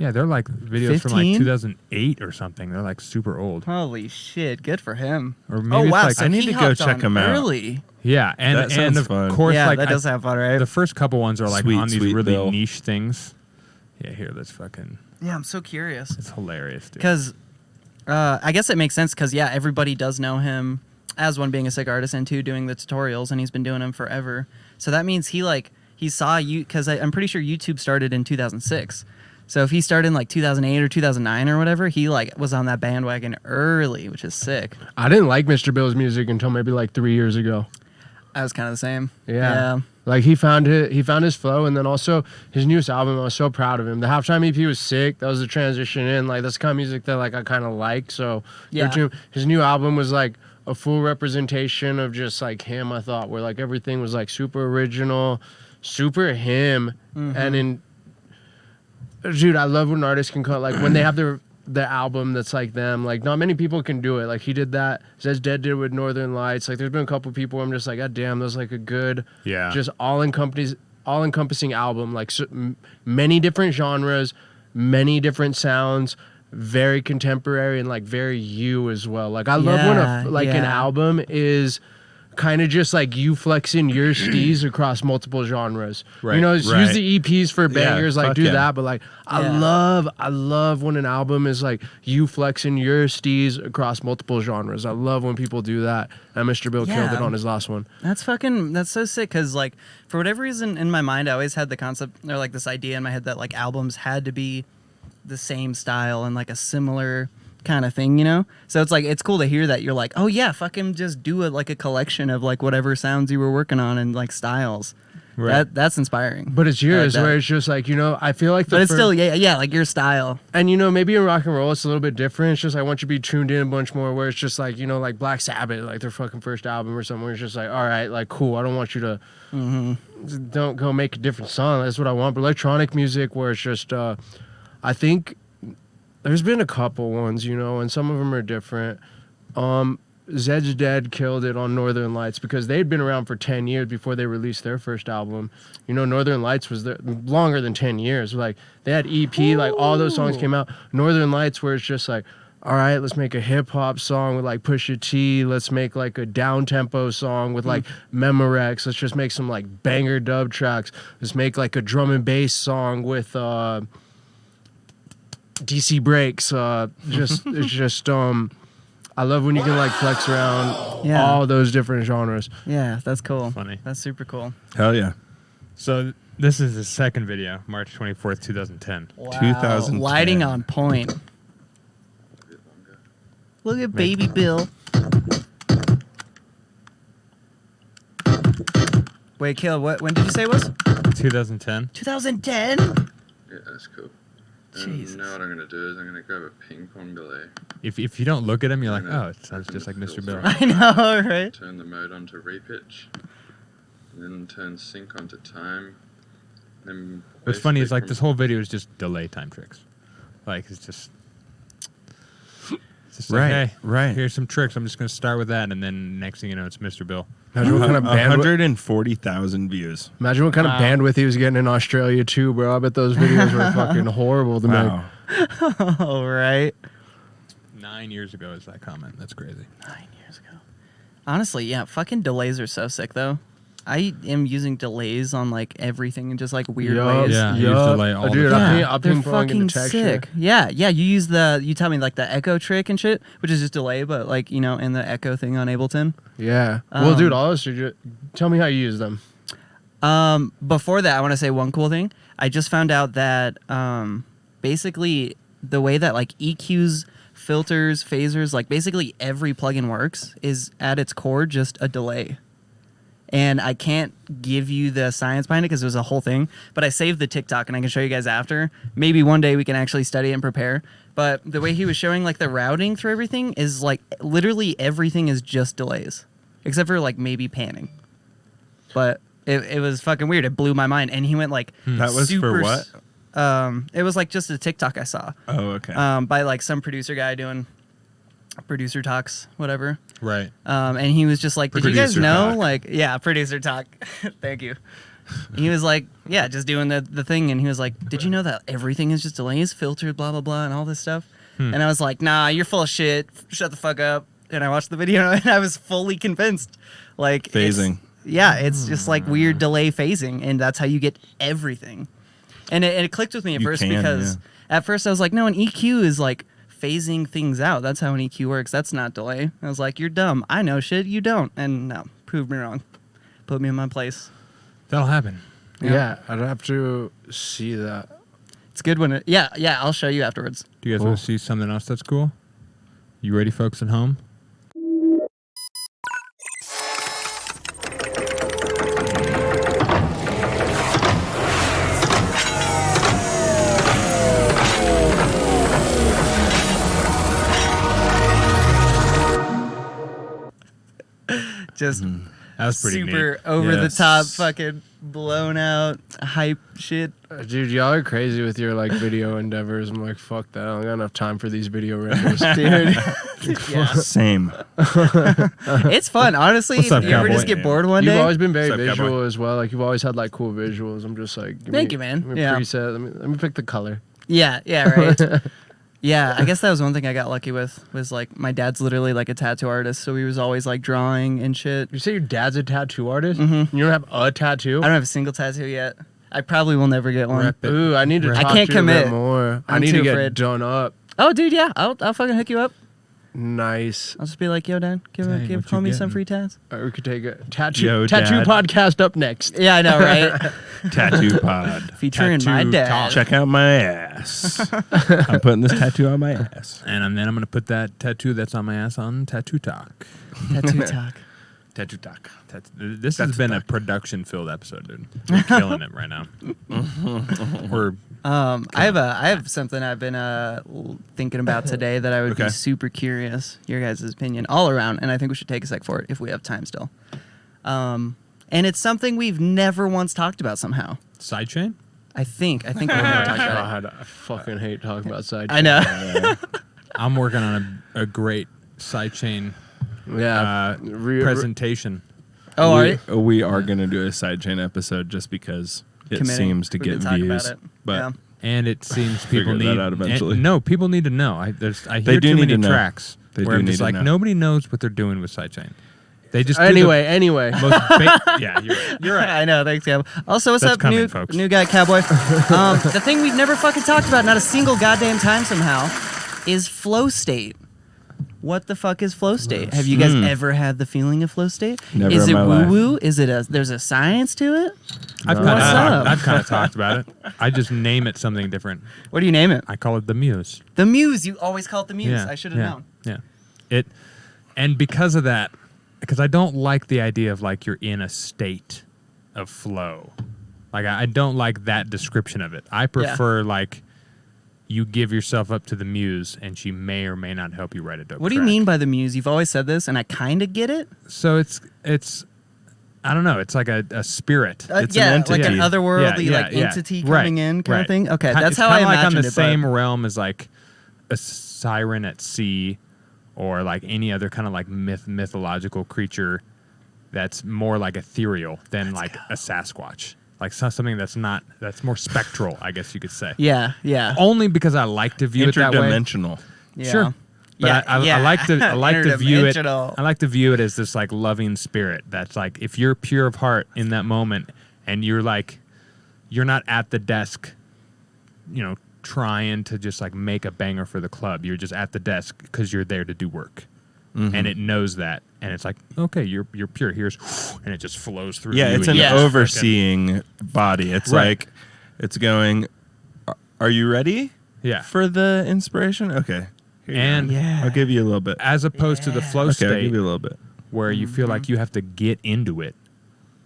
Yeah, they're like videos from like 15? 2008 or something. They're like super old. Holy shit, good for him. Or maybe Oh it's wow, like so I need he to go hopped check on him out. early. yeah, That and sounds of fun. course, Yeah, like that does sound fun, right? the first couple ones are like Sweet, on these sweet really Bill. niche things. Yeah, here, let's fucking. Yeah, I'm so curious. It's hilarious, dude. Because I guess it makes sense because, yeah, everybody does know him as one being a sick artist and two doing the tutorials, and he's been doing them forever. So that means he saw you, because I'm pretty sure YouTube started in 2006. So if he started in like 2008 or 2009 or whatever, he like was on that bandwagon early, which is sick. I didn't like Mr. Bill's music until maybe like 3 years ago. I was kind of the same. Yeah. Like he found his flow, and then also his newest album, I was so proud of him. The halftime EP was sick. That was the transition in. Like that's the kind of music that like I kind of like. So Yeah. his new album was like a full representation of just like him, I thought, where like everything was like super original, super him. And in dude, I love when an artist can cut like when they have their album that's like them. Like not many people can do it. Like he did that. Zed's Dead did it with Northern Lights. Like there's been a couple people where I'm just like, God damn, that was like a good, Yeah. just all encompassing album. Like so, many different genres, many different sounds, very contemporary and like very you as well. Like I love when an Yeah. album is kind of just like you flexing your steez across multiple genres. Right, You know, use right. the EPs for bangers, like fuck do yeah. that. But like I love when an album is like you flexing your steez across multiple genres. I love when people do that. And Mr. Bill killed it Yeah. on his last one. That's so sick because like for whatever reason in my mind I always had the concept or like this idea in my head that like albums had to be the same style and like a similar kind of thing, you know? So it's like it's cool to hear that you're like, oh yeah, fucking just do a collection of like whatever sounds you were working on and like styles. Right. That's inspiring. But it's yours, that. where it's just like, you know, I feel like But it's still yeah, like your style. And you know, maybe in rock and roll it's a little bit different. It's just I want you to be tuned in a bunch more. Where it's just like, you know, like Black Sabbath, like their fucking first album or something. Where it's just like, all right, like cool. I don't want you to don't go make a different song. That's what I want. But electronic music, where it's just, I think there's been a couple ones, you know, and some of them are different. Zed's Dead killed it on Northern Lights because they'd been around for 10 years before they released their first album. You know, Northern Lights was there longer than 10 years. Like, they had EP, like, all those songs came out. Northern Lights, where it's just like, all right, let's make a hip-hop song with, like, Pusha T. Let's make, like, a down-tempo song with, like, Memorex. Let's just make some, like, banger dub tracks. Let's make, like, a drum and bass song with, DC Breaks. It's just I love when you can like flex around all those different genres. Yeah, that's cool. Funny. That's super cool. Hell yeah. So this is the second video, March 24th, 2010. Wow. 2010. Lighting on point. Look at Baby Bill. Wait, Kill, when did you say it was? 2010. 2010? Yeah, that's cool. Jesus. Now what I'm gonna do is I'm gonna grab a ping pong delay, If you don't look at him, you're like, I know. oh, it sounds just like Mr. Bill. I know, right? turn the mode on to repitch, and then turn sync onto time. Then What's funny is basically like this whole video is just delay time tricks. Like it's just Right, like, hey, right. here's some tricks. I'm just gonna start with that, and then next thing you know, it's Mr. Bill. Imagine what kind of bandwidth. 140,000 views. Imagine what kind of bandwidth he was getting in Australia too, bro. I bet those videos were fucking horrible to Wow. make. All right. 9 years ago is that comment. That's crazy. 9 years ago. Honestly, yeah, fucking delays are so sick though. I am using delays on like everything in just like weird ways. Yeah, you use delay all the dude, time. I'll they're ping pong fucking into texture. sick. Yeah, you tell me like the echo trick and shit, which is just delay, but like, you know, in the echo thing on Ableton. Yeah. Well, dude, all those are just, tell me how you use them. Before that, I want to say one cool thing. I just found out that basically the way that like EQs, filters, phasers, like basically every plugin works is at its core just a delay. And I can't give you the science behind it because it was a whole thing. But I saved the TikTok and I can show you guys after. Maybe one day we can actually study and prepare. But the way he was showing like the routing through everything is like literally everything is just delays. Except for like maybe panning. But it was fucking weird. It blew my mind. And he went like That was for what? It was like just a TikTok I saw. Oh, okay. By like some producer guy doing producer talks, whatever. Right. And he was just like, did you guys Producer know? talk. Like, yeah, producer talk. Thank you. He was like, yeah, just doing the thing. And he was like, did you know that everything is just delays, filtered, blah, blah, blah, and all this stuff? And I was like, nah, you're full of shit. Shut the fuck up. And I watched the video and I was fully convinced. Like Phasing. It's just like weird delay phasing. And that's how you get everything. And it clicked with me at first because at first I was like, no, an EQ is like phasing things out. That's how an EQ works. That's not delay. I was like, you're dumb. I know shit. You don't. And no, proved me wrong. Put me in my place. That'll happen. Yeah, I'd have to see that. It's good when it. Yeah. I'll show you afterwards. Do you guys want to see something else that's cool? You ready, folks at home? Just That was pretty super neat. over the Yes. top, fucking blown out hype shit. Dude, y'all are crazy with your like video endeavors. I'm like, fuck that. I don't got enough time for these video renders. Dude. Yeah. Same. It's fun, honestly. What's If up, you ever cowboy? just get bored one You've day. always been very What's up, visual cowboy? as well. Like you've always had like cool visuals. I'm just like, Thank you, man. Give me Yeah. a preset. Let me pick the color. Yeah, right. Yeah, I guess that was one thing I got lucky with was like my dad's literally like a tattoo artist, so he was always like drawing and shit. You say your dad's a tattoo artist? Mhm. You don't have a tattoo? I don't have a single tattoo yet. I probably will never get one. Rep it. Ooh, I need to I talk can't to you a bit commit. more. I I'm need too to get afraid. done up. Oh, dude, yeah, I'll fucking hook you up. Nice. I'll just be like, yo, dad, give Dang, what you homie some getting? free tats. We could take a tattoo Yo, tattoo Dad. podcast up next. Yeah, I know, right? Tattoo pod. Featuring my Tattoo dad. talk. Check out my ass. I'm putting this tattoo on my ass. And then I'm going to put that tattoo that's on my ass on ProducerTok. Tattoo talk. ProducerTok. This has been a production-filled episode, dude. We're killing it right now. We're I have something I've been thinking about today that I would be Okay. super curious your guys' opinion all around, and I think we should take a sec for it if we have time still. And it's something we've never once talked about somehow. sidechain. I think we're gonna talk about it. God, I fucking hate talking about side. I know. I'm working on a great sidechain Yeah. presentation. Oh, are you? We are going to do a sidechain episode just because it Committing. seems to We get could talk views. about it. But Yeah. And it seems people Figure that need out eventually. and- no, people need to know. I They hear do too need many to know. tracks They where do I'm need just to like know. nobody knows what they're doing with sidechain. They just do Anyway. the most yeah, you're right. You're right. I know. Thanks, Cab. Also, what's That's up, coming, folks. new guy, Cowboy? The thing we've never fucking talked about, not a single goddamn time somehow, is flow state. What the fuck is flow state? Have you guys ever had the feeling of flow state? Never is in it my woo life. woo? Is it there's a science to it? I've What's up? kind of talked about it. I just name it something different. What do you name it? I call it the muse. The muse. You always call it the muse. Yeah, I should have known. Yeah. And because of that, because I don't like the idea of like you're in a state of flow. Like I don't like that description of it. I prefer like you give yourself up to the muse and she may or may not help you write a dope What do you track. mean by the muse? You've always said this, and I kind of get it. So it's I don't know. It's like a spirit. It's yeah, an like an entity. otherworldly Yeah, like yeah. entity Right, coming in kind right. of thing. Okay, Ki- that's it's how I kinda imagined like on the it. same but realm as like a siren at sea, or like any other kind of like mythological creature that's more like ethereal than like a Sasquatch. Like something that's more spectral, I guess you could say. yeah, yeah, Only because I like to view it that way. Interdimensional. yeah. Sure. But I like to view it. Interdimensional. I like to view it as this like loving spirit. That's like if you're pure of heart in that moment, and you're not at the desk, trying to just like make a banger for the club. You're just at the desk because you're there to do work, and it knows that, and it's like, okay, you're pure. Here's, and it just flows through. Yeah, you it's and an you just overseeing body. It's Right. like, it's going, are you ready Yeah. for the inspiration? Okay. Here you And go. Yeah. I'll give you a little bit. as opposed to the flow Okay, I'll state, give you a little bit. where you feel like you have to get into it.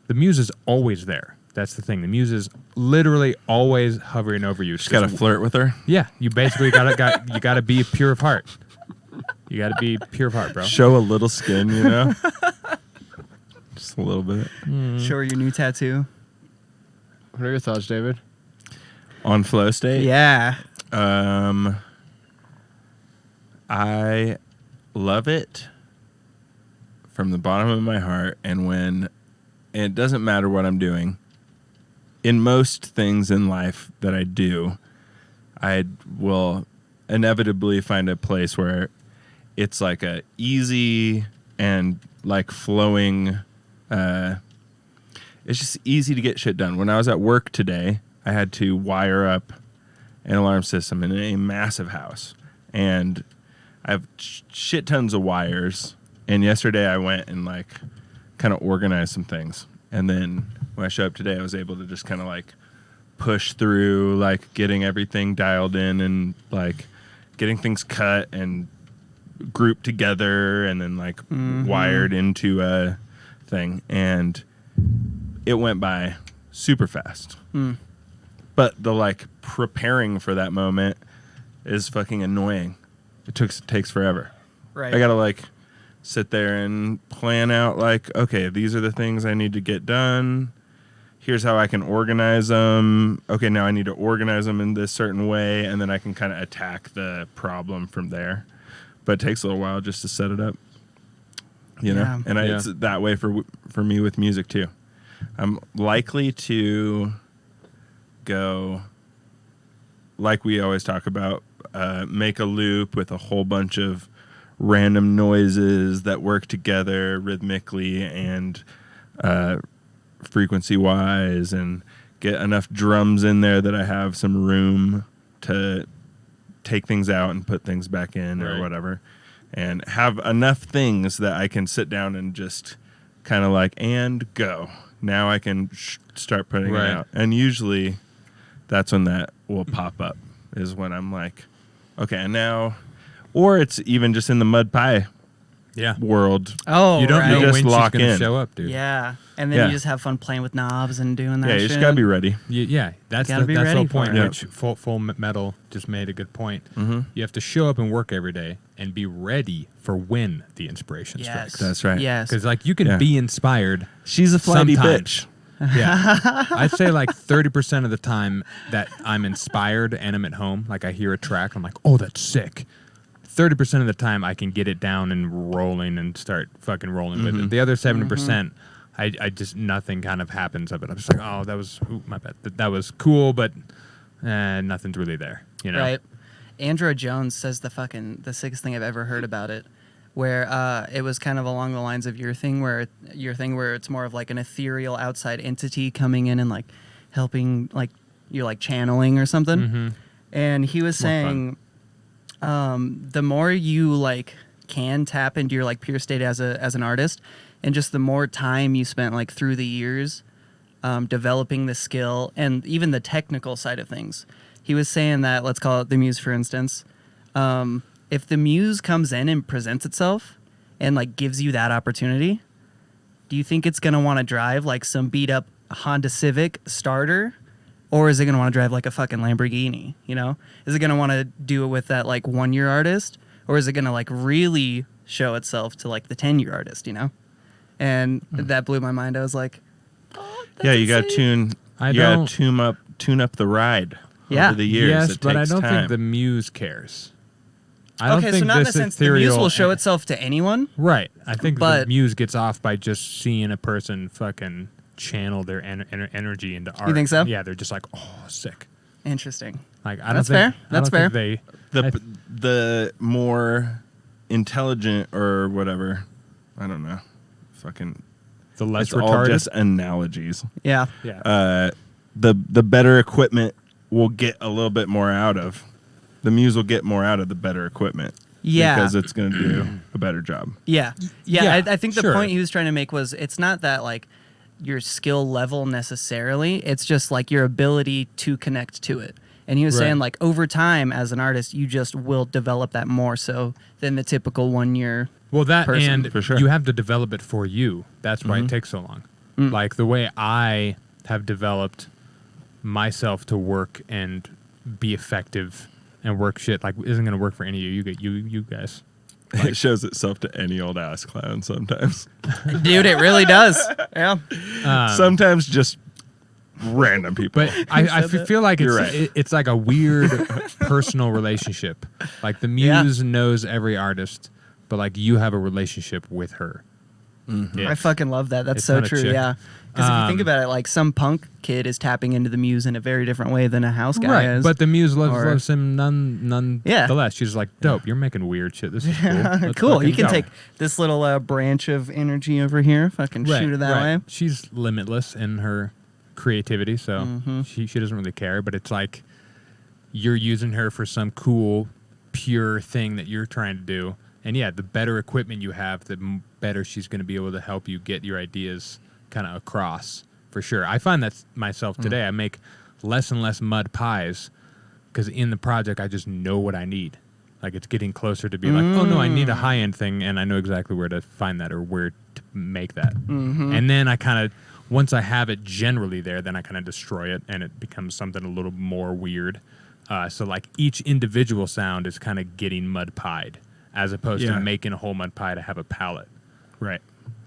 The muse is always there. That's the thing. The muse is literally always hovering over you. Just gotta flirt with her. Yeah, you basically gotta be pure of heart. You gotta be pure of heart, bro. Show a little skin, Just a little bit. Show her your new tattoo. What are your thoughts, David? On flow state? Yeah. I love it from the bottom of my heart, and it doesn't matter what I'm doing, in most things in life that I do, I will inevitably find a place where it's like a easy and like flowing. It's just easy to get shit done. When I was at work today, I had to wire up an alarm system in a massive house, and I have shit tons of wires. And yesterday I went and like kind of organized some things, and then when I showed up today, I was able to just kind of like push through, like getting everything dialed in and like getting things cut and grouped together and then like wired into a thing, and it went by super fast. But the like preparing for that moment is fucking annoying. It takes forever. Right. I gotta like sit there and plan out like, okay, these are the things I need to get done. Here's how I can organize them. Okay, now I need to organize them in this certain way, and then I can kind of attack the problem from there. But it takes a little while just to set it up, you know. Yeah. And it's that way for me with music too. I'm likely to go, like we always talk about, make a loop with a whole bunch of random noises that work together rhythmically and frequency wise, and get enough drums in there that I have some room to take things out and put things back in or whatever, and have enough things that I can sit down and just kind of like, and go. Now I can start putting it out. And usually that's when that will pop up, is when I'm like, okay, and now, or it's even just in the mud pie world. Oh, You don't right. know just when she's lock going to in. show up, dude. Yeah. And then Yeah. you just have fun playing with knobs and doing that Yeah, you shit. just gotta be ready. That's Gotta be the ready whole for point. it. Which Full Metal just made a good point. Mm-hmm. You have to show up and work every day and be ready for when the inspiration Yes. strikes. That's right. Yes. Because like you can be inspired. She's a flighty Sometimes. bitch. Yeah, I'd say like 30% of the time that I'm inspired and I'm at home, like I hear a track, I'm like, oh, that's sick. 30% of the time I can get it down and rolling and start fucking rolling with it. The other 70%, I just, nothing kind of happens of it. I'm just like, oh, that was, my bad. That was cool, but nothing's really there, you know? Right. Andrew Jones says the sickest thing I've ever heard about it, where it was kind of along the lines of your thing where it's more of like an ethereal outside entity coming in and like helping, like you're like channeling or something. And he was saying the more you like can tap into your like pure state as an artist, and just the more time you spent like through the years developing the skill and even the technical side of things. He was saying that, let's call it the muse, for instance. If the muse comes in and presents itself and like gives you that opportunity, do you think it's gonna want to drive like some beat up Honda Civic starter, or is it gonna want to drive like a fucking Lamborghini? You know, is it gonna want to do it with that like 1-year artist, or is it gonna like really show itself to like the 10-year artist? You know, and that blew my mind. I was like, oh, that's Yeah, you gotta insane. tune up the ride Yeah. over the years. Yes, It but I takes don't time. think the muse cares. I don't Okay, think so not in this the sense the ethereal, muse will show itself to anyone. Right. I think the But- muse gets off by just seeing a person fucking channel their energy into art. You think so? Yeah, they're just like, oh, sick. Interesting. Like I don't That's think fair. That's I don't fair. think the more intelligent or whatever, I don't know, fucking the less it's all retarded. just analogies. Yeah. yeah. The better equipment will get a little bit more out of. The muse will get more out of the better equipment. Yeah. Because it's going to do a better job. Yeah. Yeah, I think the sure. point he was trying to make was it's not that like your skill level necessarily. It's just like your ability to connect to it. And he was Right. saying like over time as an artist, you just will develop that more so than the typical 1-year. Well, that person. and For sure. you have to develop it for you. That's why it takes so long. Like the way I have developed myself to work and be effective and work shit like isn't going to work for any of you guys. It shows itself to any old ass clown sometimes. Dude, it really does. Yeah. Sometimes just random people. But I feel like it's You're right. it's like a weird personal relationship. Like the muse knows every artist, but like you have a relationship with her. Yeah. I fucking love that. That's It's so not a true. chick. Yeah. Because if you think about it, like some punk kid is tapping into the muse in a very different way than a house guy Right, is. but the muse Or- loves him none Yeah. the less. She's like, dope, you're making weird shit. This is cool. Let's cool. You fucking can go. take this little branch of energy over here, fucking shoot it that way. She's limitless in her creativity, so Mm-hmm. she doesn't really care. But it's like you're using her for some cool, pure thing that you're trying to do. And yeah, the better equipment you have, the better she's going to be able to help you get your ideas kind of across. For sure. I find that myself today. I make less and less mud pies because in the project, I just know what I need. Like it's getting closer to be like, oh no, I need a high end thing, and I know exactly where to find that or where to make that. And then I kind of, once I have it generally there, then I kind of destroy it, and it becomes something a little more weird. So like each individual sound is kind of getting mud pied, as opposed to making a whole mud pie to have a palette. Right.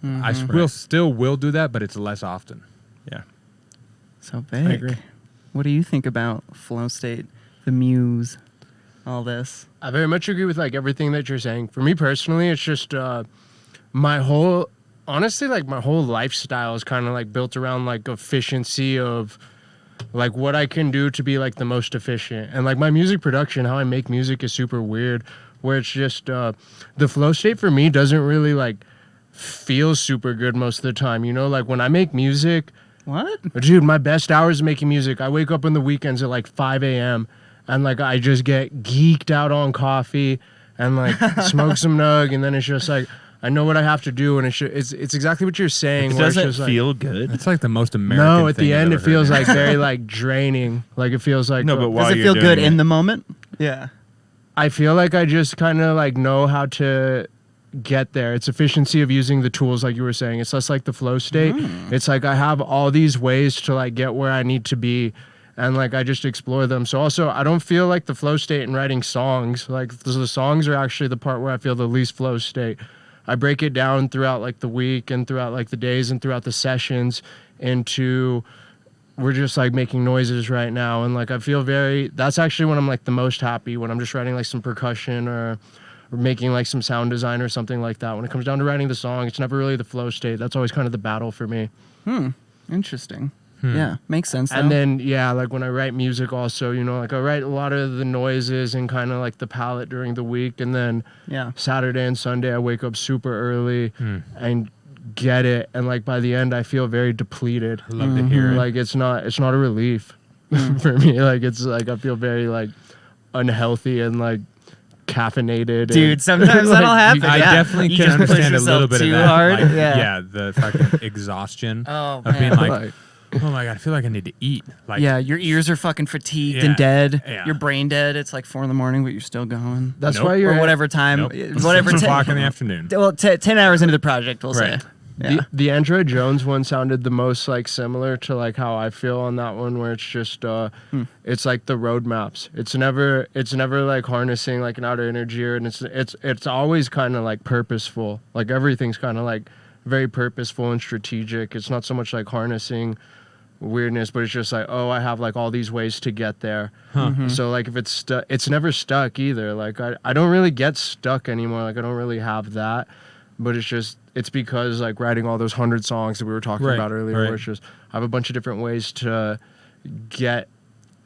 I still will do that, but it's less often. Yeah. So big. agree. What do you think about flow state, the muse, all this? I very much agree with like everything that you're saying. For me personally, it's just my whole lifestyle is kind of like built around like efficiency of like what I can do to be like the most efficient. And like my music production, how I make music is super weird, where it's just the flow state for me doesn't really like feel super good most of the time. You know, like when I make music, What? dude, my best hours of making music, I wake up on the weekends at like 5 a.m. and like I just get geeked out on coffee and like smoke some nug, and then it's just like I know what I have to do, and it's exactly what you're saying. It where it's doesn't just feel good. It's like the most American no, at thing the I've end ever it feels heard. like very like draining. Like it feels like No, but while Does it you're feel good doing in it- the moment? Yeah. I feel like I just kind of like know how to get there. It's efficiency of using the tools, like you were saying. It's less like the flow state. It's like I have all these ways to like get where I need to be, and like I just explore them. So also I don't feel like the flow state in writing songs. Like the songs are actually the part where I feel the least flow state. I break it down throughout like the week and throughout like the days and throughout the sessions into we're just like making noises right now, and like I feel that's actually when I'm like the most happy, when I'm just writing like some percussion or making like some sound design or something like that. When it comes down to writing the song, it's never really the flow state. That's always kind of the battle for me. Interesting. Yeah. Makes sense. And though. then yeah, like when I write music also, you know, like I write a lot of the noises and kind of like the palette during the week, and then Yeah. Saturday and Sunday I wake up super early and get it, and like by the end I feel very depleted. I love to hear it. Like it's not a relief for me. Like it's like I feel very like unhealthy and like caffeinated. Dude, and, sometimes that'll happen. I yeah. definitely You can just push understand a little yourself bit of too that. hard. Like, yeah. the fucking exhaustion Oh, of man. being like, like, oh my god, I feel like I need to eat. Like, Yeah, your ears are fucking fatigued Yeah, and dead. yeah. You're brain dead. It's like 4 a.m, but you're still going. that's Nope. why you're Or whatever time, Nope. whatever 6 o'clock in the afternoon. Well, 10 hours into the project, we'll Right. say. Yeah. The Android Jones one sounded the most like similar to like how I feel on that one, where it's just it's like the roadmaps. It's never like harnessing like an outer energy, and it's always kind of like purposeful. Like everything's kind of like very purposeful and strategic. It's not so much like harnessing weirdness, but it's just like, oh, I have like all these ways to get there. So like if it's stuck, it's never stuck either. Like I don't really get stuck anymore. Like I don't really have that, but it's because like writing all those 100 songs that we were talking Right, about earlier, right. where it's just I have a bunch of different ways to get.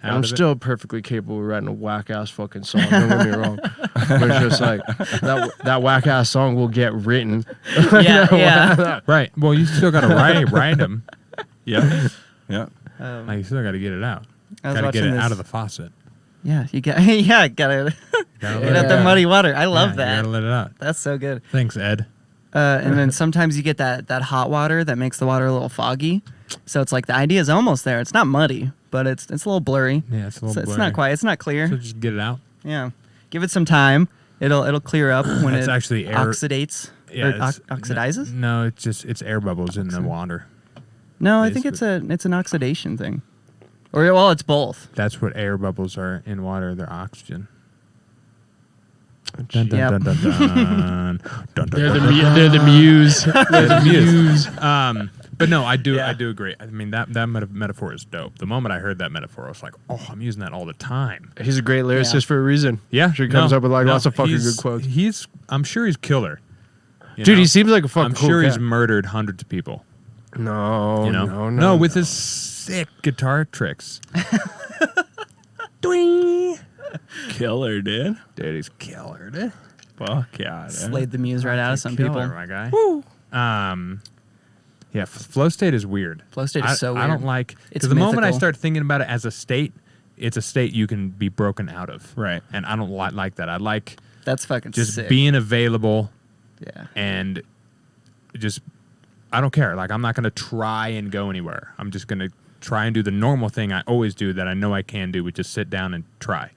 And Out I'm of it. still perfectly capable of writing a whack ass fucking song. Don't get me wrong, but it's just like that whack ass song will get written. Yeah, yeah. Right. Well, you still got to write them. Yeah. Yeah. Like, you still got to get it out. I was Got to get watching it this- out of the faucet. Yeah, you got gotta Gotta get let out it the out. muddy water. I love Yeah, you that. gotta let it out. That's so good. Thanks, Ed. And then sometimes you get that hot water that makes the water a little foggy. So it's like the idea is almost there. It's not muddy, but it's a little blurry. Yeah, it's a little It's blurry. not quite. It's not clear. So just get it out. Yeah, give it some time. It'll clear up when It's it actually air- oxidates. Yeah, or it's- oxidizes. No, it's air bubbles in the water. No, I think it's an oxidation thing. Or well, it's both. That's what air bubbles are in water. They're oxygen. Dun, dun, Yep. dun, dun, dun. Dun, dun, They're dun, the dun. they're the muse. They're the muse. But no, I do Yeah. agree. I mean that metaphor is dope. The moment I heard that metaphor, I was like, oh, I'm using that all the time. He's a great lyricist Yeah. for a reason. Yeah, She comes up with like lots of fucking good quotes. I'm sure he's killer. you Dude, know? he seems like a fucking I'm cool sure he's cat. murdered hundreds of people. No, You know? no, with his sick guitar tricks. Killer, dude. Dude, he's killer, dude. Fuck yeah. dude. Slayed the muse right out of some Killer, people. my guy. Yeah, flow state is weird. Flow state is so I don't weird. like It's because the moment I mythical. start thinking about it as a state, it's a state you can be broken out of. Right. And I don't like that. I like That's fucking just sick. being available Yeah. and just I don't care. Like I'm not gonna try and go anywhere. I'm just gonna try and do the normal thing I always do that I know I can do, which is sit down and try.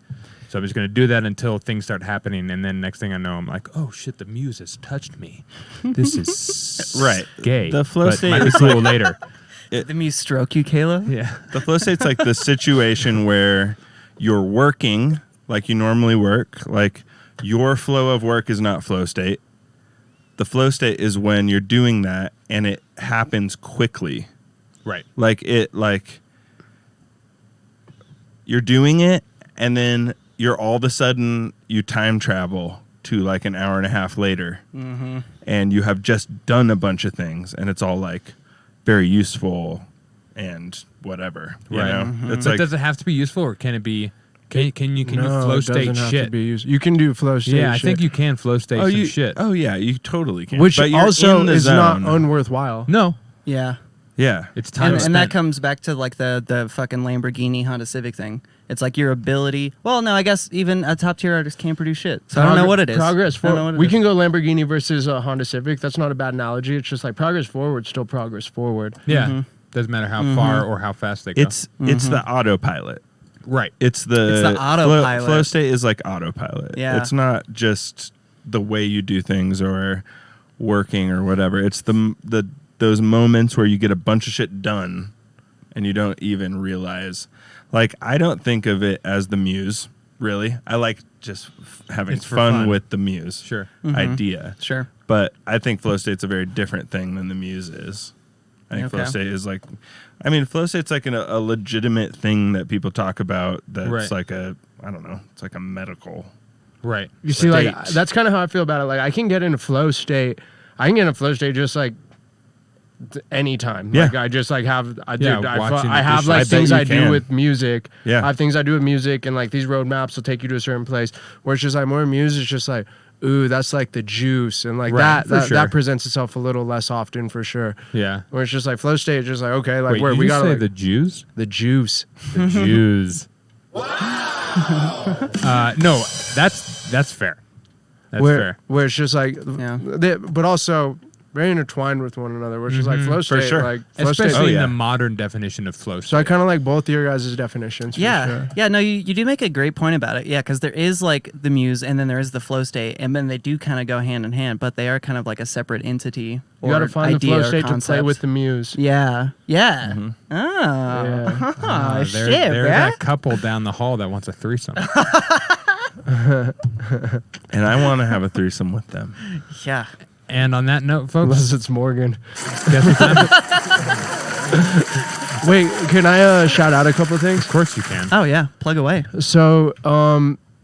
So I'm just gonna do that until things start happening, and then next thing I know, I'm like, oh shit, the muse has touched me. This is Right. gay. The flow but state might be is cool later. Did the muse stroke you, Kayla? Yeah. The flow state's like the situation where you're working like you normally work. Like your flow of work is not flow state. The flow state is when you're doing that and it happens quickly. Right. Like you're doing it and then you're all of a sudden you time travel to like an hour and a half later. Mm-hmm. And you have just done a bunch of things and it's all like very useful and whatever. You Right. know? Mm-hmm. It's But like does it have to be useful, or can it be? Can you No, flow it state doesn't have shit? to be used. You can do flow state Yeah, I shit. think you can flow state some shit. Oh yeah, you totally can. Which But you're also in the is not zone. unworthwhile. No, Yeah. Yeah. it's time And spent. that comes back to like the fucking Lamborghini Honda Civic thing. It's like your ability. Well, no, I guess even a top tier artist can't produce shit. So I don't know what it is. Progress I don't know forward. what it We is. can go Lamborghini versus Honda Civic. That's not a bad analogy. It's just like progress forward, still progress forward. Yeah, Mhm. doesn't matter how far or how fast they go. It's the autopilot. right. It's the It's the autopilot. Flow state is like autopilot. Yeah. It's not just the way you do things or working or whatever. It's the those moments where you get a bunch of shit done and you don't even realize. Like I don't think of it as the muse, really. I like just having It's for fun fun. with the muse Sure. idea. Sure. But I think flow state's a very different thing than the muse is. I think flow Okay. state is like, I mean, flow state's like a legitimate thing that people talk about. That's Right. like I don't know, it's like a medical. Right. You see, like State. that's kind of how I feel about it. Like I can get into flow state. I can get into flow state just like anytime. Yeah. Like I just like have. Yeah, I watching the have dishes. like I bet things you I do can. with music. Yeah. I have things I do with music, and like these roadmaps will take you to a certain place. Where it's just like more music. It's just like, ooh, that's like the juice, and like Right, for sure. that presents itself a little less often for sure. Yeah. Where it's just like flow state. It's just like okay, like Wait, where you we just got say like, the Jews? the juice. The Jews. No, that's fair. That's fair. Where it's just like, Yeah. but also very intertwined with one another. Which is like flow For state, sure. like flow state. Especially in yeah. the modern definition of flow state. So I kind of like both your guys' definitions. For Yeah. sure. Yeah, no, you do make a great point about it. Yeah, because there is like the muse and then there is the flow state, and then they do kind of go hand in hand, but they are kind of like a separate entity. You got to or find the idea flow or state to play concept. with the muse. Yeah. Yeah. Mm-hmm. Oh. Yeah. Oh, they're shit, they're bruh. that couple down the hall that wants a threesome. And I want to have a threesome with them. Yeah. And on that note, Unless folks, it's Morgan. guess it's time. Wait, can I shout out a couple things? Of course you can. Oh, yeah. Plug away. So,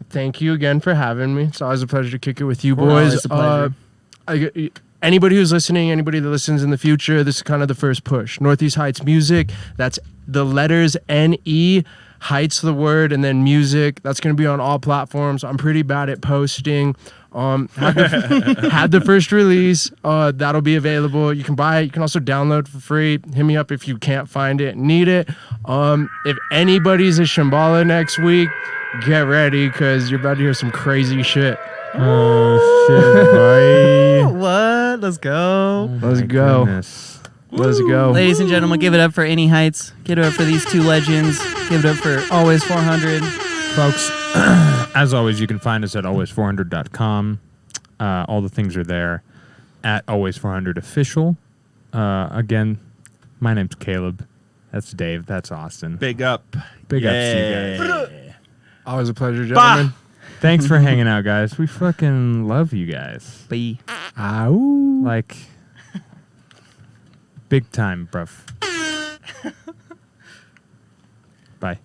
thank you again for having me. It's always a pleasure to kick it with you boys. Always a pleasure. Anybody who's listening, anybody that listens in the future, this is kind of the first push. Northeast Heights Music. That's the letters N-E, Heights the word, and then music. That's going to be on all platforms. I'm pretty bad at posting. Had the first release. That'll be available. You can buy it. You can also download for free. Hit me up if you can't find it, need it. If anybody's at Shambhala next week, get ready because you're about to hear some crazy shit. Oh shit, boy. What? Let's go. Let's go. Let's go. Ladies and gentlemen, give it up for Any Heights. Give it up for these two legends. Give it up for Always 400. Folks, as always, you can find us at always400.com. All the things are there at always400official. Again, my name's Caleb. That's Dave. That's Austin. Big up. Big ups to you guys. Always a pleasure, gentlemen. Thanks for hanging out, guys. We fucking love you guys. Bye. Ow. Like, big time, bruv. Bye.